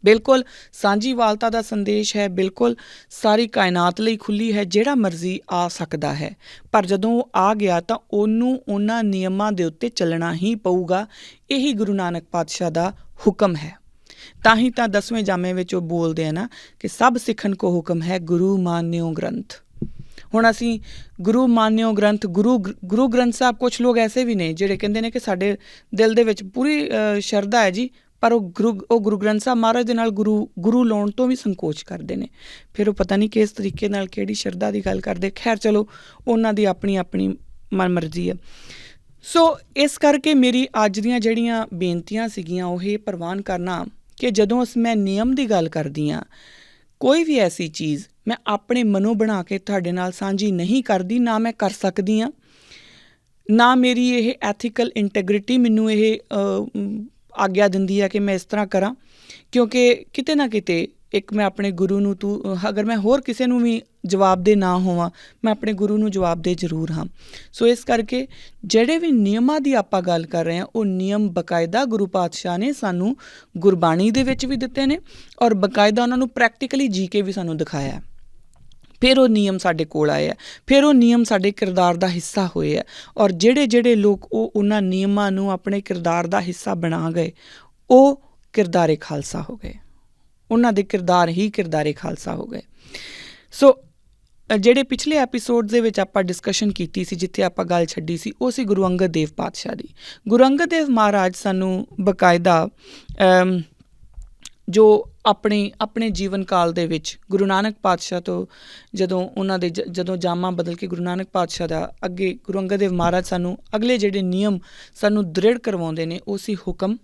ਬਿਲਕੁਲ ਸਾਂਝੀਵਾਲਤਾ ਦਾ ਸੰਦੇਸ਼ ਹੈ, ਬਿਲਕੁਲ ਸਾਰੀ ਕਾਇਨਾਤ ਲਈ ਖੁੱਲ੍ਹੀ ਹੈ, ਜਿਹੜਾ ਮਰਜ਼ੀ ਆ ਸਕਦਾ ਹੈ। ਪਰ ਜਦੋਂ ਉਹ ਆ ਗਿਆ ਤਾਂ ਉਹਨੂੰ ਉਹਨਾਂ ਨਿਯਮਾਂ ਦੇ ਉੱਤੇ ਚੱਲਣਾ ਹੀ ਪਊਗਾ। ਇਹੀ ਗੁਰੂ ਨਾਨਕ ਪਾਤਸ਼ਾਹ ਦਾ ਹੁਕਮ ਹੈ। ਤਾਂ ਹੀ ਤਾਂ 10ਵੇਂ ਜਾਮੇ ਵਿੱਚ ਉਹ ਬੋਲਦੇ ਆ ਨਾ ਕਿ ਸਭ ਸਿੱਖਣ ਕੋ ਹੁਕਮ ਹੈ, ਗੁਰੂ ਮਾਨਿਓ ਗ੍ਰੰਥ। ਹੁਣ ਅਸੀਂ ਗੁਰੂ ਮਾਨਿਓ ਗ੍ਰੰਥ, ਗੁਰੂ ਗ੍ਰੰਥ ਸਾਹਿਬ, ਕੁਛ ਲੋਕ ਐਸੇ ਵੀ ਨੇ ਜਿਹੜੇ ਕਹਿੰਦੇ ਨੇ ਕਿ ਸਾਡੇ ਦਿਲ ਦੇ ਵਿੱਚ ਪੂਰੀ ਸ਼ਰਧਾ ਹੈ ਜੀ, ਪਰ ਉਹ ਗੁਰੂ ਗ੍ਰੰਥ ਸਾਹਿਬ ਮਹਾਰਾਜ ਦੇ ਨਾਲ ਗੁਰੂ ਲਾਉਣ ਤੋਂ ਵੀ ਸੰਕੋਚ ਕਰਦੇ ਨੇ। ਫਿਰ ਉਹ ਪਤਾ ਨਹੀਂ ਕਿਸ ਤਰੀਕੇ ਨਾਲ ਕਿਹੜੀ ਸ਼ਰਧਾ ਦੀ ਗੱਲ ਕਰਦੇ। ਖੈਰ ਚਲੋ, ਉਹਨਾਂ ਦੀ ਆਪਣੀ ਮਨ ਮਰਜ਼ੀ ਹੈ। ਸੋ ਇਸ ਕਰਕੇ ਮੇਰੀ ਅੱਜ ਦੀਆਂ ਜਿਹੜੀਆਂ ਬੇਨਤੀਆਂ ਸੀਗੀਆਂ ਉਹ ਇਹ ਪ੍ਰਵਾਨ ਕਰਨਾ ਕਿ ਜਦੋਂ ਮੈਂ ਨਿਯਮ ਦੀ ਗੱਲ ਕਰਦੀ ਹਾਂ, ਕੋਈ ਵੀ ਐਸੀ ਚੀਜ਼ ਮੈਂ ਆਪਣੇ ਮਨੋਂ ਬਣਾ ਕੇ ਤੁਹਾਡੇ ਨਾਲ ਸਾਂਝੀ ਨਹੀਂ ਕਰਦੀ, ਨਾ ਮੈਂ ਕਰ ਸਕਦੀ ਹਾਂ, ਨਾ ਮੇਰੀ ਇਹ ਐਥੀਕਲ ਇੰਟੈਗਰਿਟੀ ਮੈਨੂੰ ਇਹ ਆਗਿਆ ਦਿੰਦੀ ਹੈ ਕਿ ਮੈਂ ਇਸ ਤਰ੍ਹਾਂ ਕਰਾਂ। ਕਿਉਂਕਿ ਕਿਤੇ ਨਾ ਕਿਤੇ ਇੱਕ ਮੈਂ ਆਪਣੇ ਗੁਰੂ ਨੂੰ ਅਗਰ ਮੈਂ ਹੋਰ ਕਿਸੇ ਨੂੰ ਵੀ ਜਵਾਬਦੇਹ ਨਾ ਹੋਵਾਂ, ਮੈਂ ਆਪਣੇ ਗੁਰੂ ਨੂੰ ਜਵਾਬਦੇਹ ਜ਼ਰੂਰ ਹਾਂ। ਸੋ ਇਸ ਕਰਕੇ ਜਿਹੜੇ ਵੀ ਨਿਯਮਾਂ ਦੀ ਆਪਾਂ ਗੱਲ ਕਰ ਰਹੇ ਹਾਂ, ਉਹ ਨਿਯਮ ਬਕਾਇਦਾ ਗੁਰੂ ਪਾਤਸ਼ਾਹ ਨੇ ਸਾਨੂੰ ਗੁਰਬਾਣੀ ਦੇ ਵਿੱਚ ਵੀ ਦਿੱਤੇ ਨੇ ਔਰ ਬਕਾਇਦਾ ਉਹਨਾਂ ਨੂੰ ਪ੍ਰੈਕਟੀਕਲੀ ਜੀ ਕੇ ਵੀ ਸਾਨੂੰ ਦਿਖਾਇਆ ਹੈ। ਫਿਰ ਉਹ ਨਿਯਮ ਸਾਡੇ ਕੋਲ ਆਏ ਆ, ਫਿਰ ਉਹ ਨਿਯਮ ਸਾਡੇ ਕਿਰਦਾਰ ਦਾ ਹਿੱਸਾ ਹੋਏ ਆ ਔਰ ਜਿਹੜੇ ਲੋਕ ਉਹਨਾਂ ਨਿਯਮਾਂ ਨੂੰ ਆਪਣੇ ਕਿਰਦਾਰ ਦਾ ਹਿੱਸਾ ਬਣਾ ਗਏ, ਉਹ ਕਿਰਦਾਰੇ ਖਾਲਸਾ ਹੋ ਗਏ। ਉਹਨਾਂ ਦੇ ਕਿਰਦਾਰ ਹੀ ਕਿਰਦਾਰੇ ਖਾਲਸਾ ਹੋ ਗਏ। ਸੋ ਜਿਹੜੇ ਪਿਛਲੇ ਐਪੀਸੋਡ ਦੇ ਵਿੱਚ ਆਪਾਂ ਡਿਸਕਸ਼ਨ ਕੀਤੀ ਸੀ, ਜਿੱਥੇ ਆਪਾਂ ਗੱਲ ਛੱਡੀ ਸੀ, ਉਹ ਸੀ ਗੁਰੂ ਅੰਗਦ ਦੇਵ ਪਾਤਸ਼ਾਹ ਦੀ। ਗੁਰੂ ਅੰਗਦ ਦੇਵ ਮਹਾਰਾਜ ਸਾਨੂੰ ਬਕਾਇਦਾ ਜੋ ਆਪਣੇ ਜੀਵਨ ਕਾਲ ਦੇ ਵਿੱਚ ਗੁਰੂ ਨਾਨਕ ਪਾਤਸ਼ਾਹ ਤੋਂ ਜਦੋਂ ਜਾਮਾਂ ਬਦਲ ਕੇ ਗੁਰੂ ਨਾਨਕ ਪਾਤਸ਼ਾਹ ਦਾ ਅੱਗੇ ਗੁਰੂ ਅੰਗਦ ਦੇਵ ਮਹਾਰਾਜ ਸਾਨੂੰ ਅਗਲੇ ਜਿਹੜੇ ਨਿਯਮ ਸਾਨੂੰ ਦ੍ਰਿੜ ਕਰਵਾਉਂਦੇ ਨੇ, ਉਹ ਸੀ ਹੁਕਮ,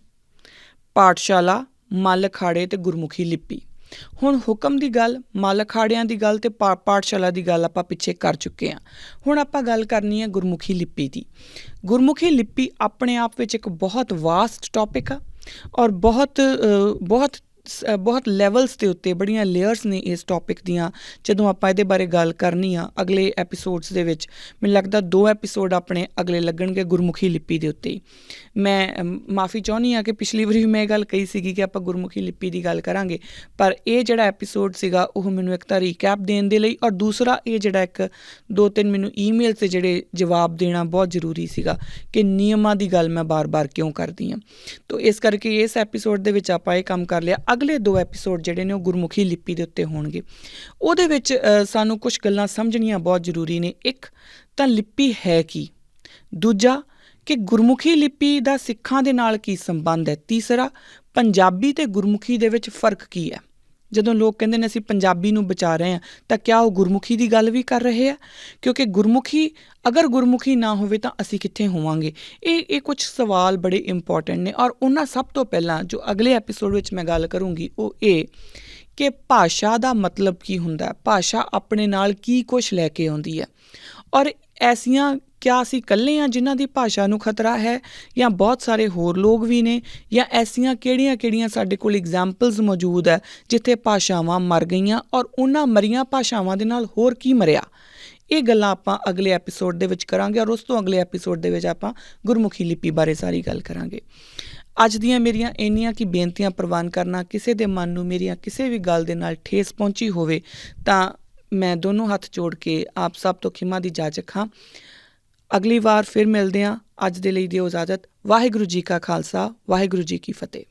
ਪਾਠਸ਼ਾਲਾ, ਮੱਲ ਅਖਾੜੇ ਅਤੇ ਗੁਰਮੁਖੀ ਲਿਪੀ। ਹੁਣ ਹੁਕਮ ਦੀ ਗੱਲ, ਮੱਲ ਅਖਾੜਿਆਂ ਦੀ ਗੱਲ ਅਤੇ ਪਾਠਸ਼ਾਲਾ ਦੀ ਗੱਲ ਆਪਾਂ ਪਿੱਛੇ ਕਰ ਚੁੱਕੇ ਹਾਂ। ਹੁਣ ਆਪਾਂ ਗੱਲ ਕਰਨੀ ਹੈ ਗੁਰਮੁਖੀ ਲਿਪੀ ਦੀ। ਗੁਰਮੁਖੀ ਲਿਪੀ ਆਪਣੇ ਆਪ ਵਿੱਚ ਇੱਕ ਬਹੁਤ ਵਾਸਟ ਟੌਪਿਕ ਆ ਔਰ ਬਹੁਤ ਲੈਵਲਸ ਦੇ ਉੱਤੇ ਬੜੀਆਂ ਲੇਅਰਸ ਨੇ ਇਸ ਟੌਪਿਕ ਦੀਆਂ। ਜਦੋਂ ਆਪਾਂ ਇਹਦੇ ਬਾਰੇ ਗੱਲ ਕਰਨੀ ਆ ਅਗਲੇ ਐਪੀਸੋਡਸ ਦੇ ਵਿੱਚ, ਮੈਨੂੰ ਲੱਗਦਾ 2 ਐਪੀਸੋਡ ਆਪਣੇ ਅਗਲੇ ਲੱਗਣਗੇ ਗੁਰਮੁਖੀ ਲਿਪੀ ਦੇ ਉੱਤੇ ਹੀ। ਮੈਂ ਮਾफ़ੀ ਚਾਹੁੰਦੀ ਹਾਂ ਕਿ ਪਿਛਲੀ ਵਾਰੀ ਵੀ ਮੈਂ ਇਹ ਗੱਲ ਕਹੀ ਸੀਗੀ ਕਿ ਆਪਾਂ ਗੁਰਮੁਖੀ ਲਿਪੀ ਦੀ ਗੱਲ ਕਰਾਂਗੇ, ਪਰ ਇਹ ਜਿਹੜਾ ਐਪੀਸੋਡ ਸੀਗਾ ਉਹ ਮੈਨੂੰ ਇੱਕ ਤਾਂ ਰੀਕੈਪ ਦੇਣ ਦੇ ਲਈ ਔਰ ਦੂਸਰਾ ਇਹ ਜਿਹੜਾ 1-2-3 ਮੈਨੂੰ ਈਮੇਲ 'ਤੇ ਜਿਹੜੇ ਜਵਾਬ ਦੇਣਾ ਬਹੁਤ ਜ਼ਰੂਰੀ ਸੀਗਾ ਕਿ ਨਿਯਮਾਂ ਦੀ ਗੱਲ ਮੈਂ ਬਾਰ-ਬਾਰ ਕਿਉਂ ਕਰਦੀ ਹਾਂ। ਤਾਂ ਇਸ ਕਰਕੇ ਇਸ ਐਪੀਸੋਡ ਦੇ ਵਿੱਚ ਆਪਾਂ ਇਹ ਕੰਮ ਕਰ ਲਿਆ। ਅਗਲੇ 2 ਐਪੀਸੋਡ ਜਿਹੜੇ ਨੇ ਉਹ ਗੁਰਮੁਖੀ ਲਿਪੀ ਦੇ ਉੱਤੇ ਹੋਣਗੇ। ਉਹਦੇ ਵਿੱਚ ਸਾਨੂੰ ਕੁਛ ਗੱਲਾਂ ਸਮਝਣੀਆਂ ਬਹੁਤ ਜ਼ਰੂਰੀ ਨੇ। ਇੱਕ ਤਾਂ ਲਿਪੀ ਹੈ ਕੀ, ਦੂਜਾ ਕਿ ਗੁਰਮੁਖੀ ਲਿਪੀ ਦਾ ਸਿੱਖਾਂ ਦੇ ਨਾਲ ਕੀ ਸੰਬੰਧ ਹੈ, ਤੀਸਰਾ ਪੰਜਾਬੀ ਅਤੇ ਗੁਰਮੁਖੀ ਦੇ ਵਿੱਚ ਫ਼ਰਕ ਕੀ ਹੈ। ਜਦੋਂ ਲੋਕ ਕਹਿੰਦੇ ਨੇ ਅਸੀਂ ਪੰਜਾਬੀ ਨੂੰ ਬਚਾ ਰਹੇ ਹਾਂ, ਤਾਂ ਕਿਆ ਉਹ ਗੁਰਮੁਖੀ ਦੀ ਗੱਲ ਵੀ ਕਰ ਰਹੇ ਆ? ਕਿਉਂਕਿ ਅਗਰ ਗੁਰਮੁਖੀ ਨਾ ਹੋਵੇ ਤਾਂ ਅਸੀਂ ਕਿੱਥੇ ਹੋਵਾਂਗੇ? ਇਹ ਕੁਛ ਸਵਾਲ ਬੜੇ ਇੰਪੋਰਟੈਂਟ ਨੇ ਔਰ ਉਹਨਾਂ ਸਭ ਤੋਂ ਪਹਿਲਾਂ ਜੋ ਅਗਲੇ ਐਪੀਸੋਡ ਵਿੱਚ ਮੈਂ ਗੱਲ ਕਰੂੰਗੀ ਉਹ ਇਹ ਕਿ ਭਾਸ਼ਾ ਦਾ ਮਤਲਬ ਕੀ ਹੁੰਦਾ, ਭਾਸ਼ਾ ਆਪਣੇ ਨਾਲ ਕੀ ਕੁਛ ਲੈ ਕੇ ਆਉਂਦੀ ਹੈ ਔਰ ਕਿਆ ਅਸੀਂ ਇਕੱਲੇ ਹਾਂ ਜਿਨ੍ਹਾਂ ਦੀ ਭਾਸ਼ਾ ਨੂੰ ਖਤਰਾ ਹੈ ਜਾਂ ਬਹੁਤ ਸਾਰੇ ਹੋਰ ਲੋਕ ਵੀ ਨੇ, ਜਾਂ ਐਸੀਆਂ ਕਿਹੜੀਆਂ ਸਾਡੇ ਕੋਲ ਐਗਜ਼ਾਮਪਲਸ ਮੌਜੂਦ ਹੈ ਜਿੱਥੇ ਭਾਸ਼ਾਵਾਂ ਮਰ ਗਈਆਂ ਔਰ ਉਹਨਾਂ ਮਰੀਆਂ ਭਾਸ਼ਾਵਾਂ ਦੇ ਨਾਲ ਹੋਰ ਕੀ ਮਰਿਆ। ਇਹ ਗੱਲਾਂ ਆਪਾਂ ਅਗਲੇ ਐਪੀਸੋਡ ਦੇ ਵਿੱਚ ਕਰਾਂਗੇ ਔਰ ਉਸ ਤੋਂ ਅਗਲੇ ਐਪੀਸੋਡ ਦੇ ਵਿੱਚ ਆਪਾਂ ਗੁਰਮੁਖੀ ਲਿਪੀ ਬਾਰੇ ਸਾਰੀ ਗੱਲ ਕਰਾਂਗੇ। ਅੱਜ ਦੀਆਂ ਮੇਰੀਆਂ ਇੰਨੀਆਂ ਕੀ ਬੇਨਤੀਆਂ ਪ੍ਰਵਾਨ ਕਰਨਾ, ਕਿਸੇ ਦੇ ਮਨ ਨੂੰ ਮੇਰੀਆਂ ਕਿਸੇ ਵੀ ਗੱਲ ਦੇ ਨਾਲ ਠੇਸ ਪਹੁੰਚੀ ਹੋਵੇ ਤਾਂ ਮੈਂ ਦੋਨੋਂ ਹੱਥ ਜੋੜ ਕੇ ਆਪ ਸਭ ਤੋਂ ਖਿਮਾ ਦੀ ਜਾਚਕ ਹਾਂ। ਅਗਲੀ ਵਾਰ ਫਿਰ ਮਿਲਦੇ ਹਾਂ। ਅੱਜ ਦੇ ਲਈ ਦਿਓ ਇਜਾਜ਼ਤ। ਵਾਹਿਗੁਰੂ ਜੀ ਕਾ ਖਾਲਸਾ, ਵਾਹਿਗੁਰੂ ਜੀ ਕੀ ਫਤਿਹ।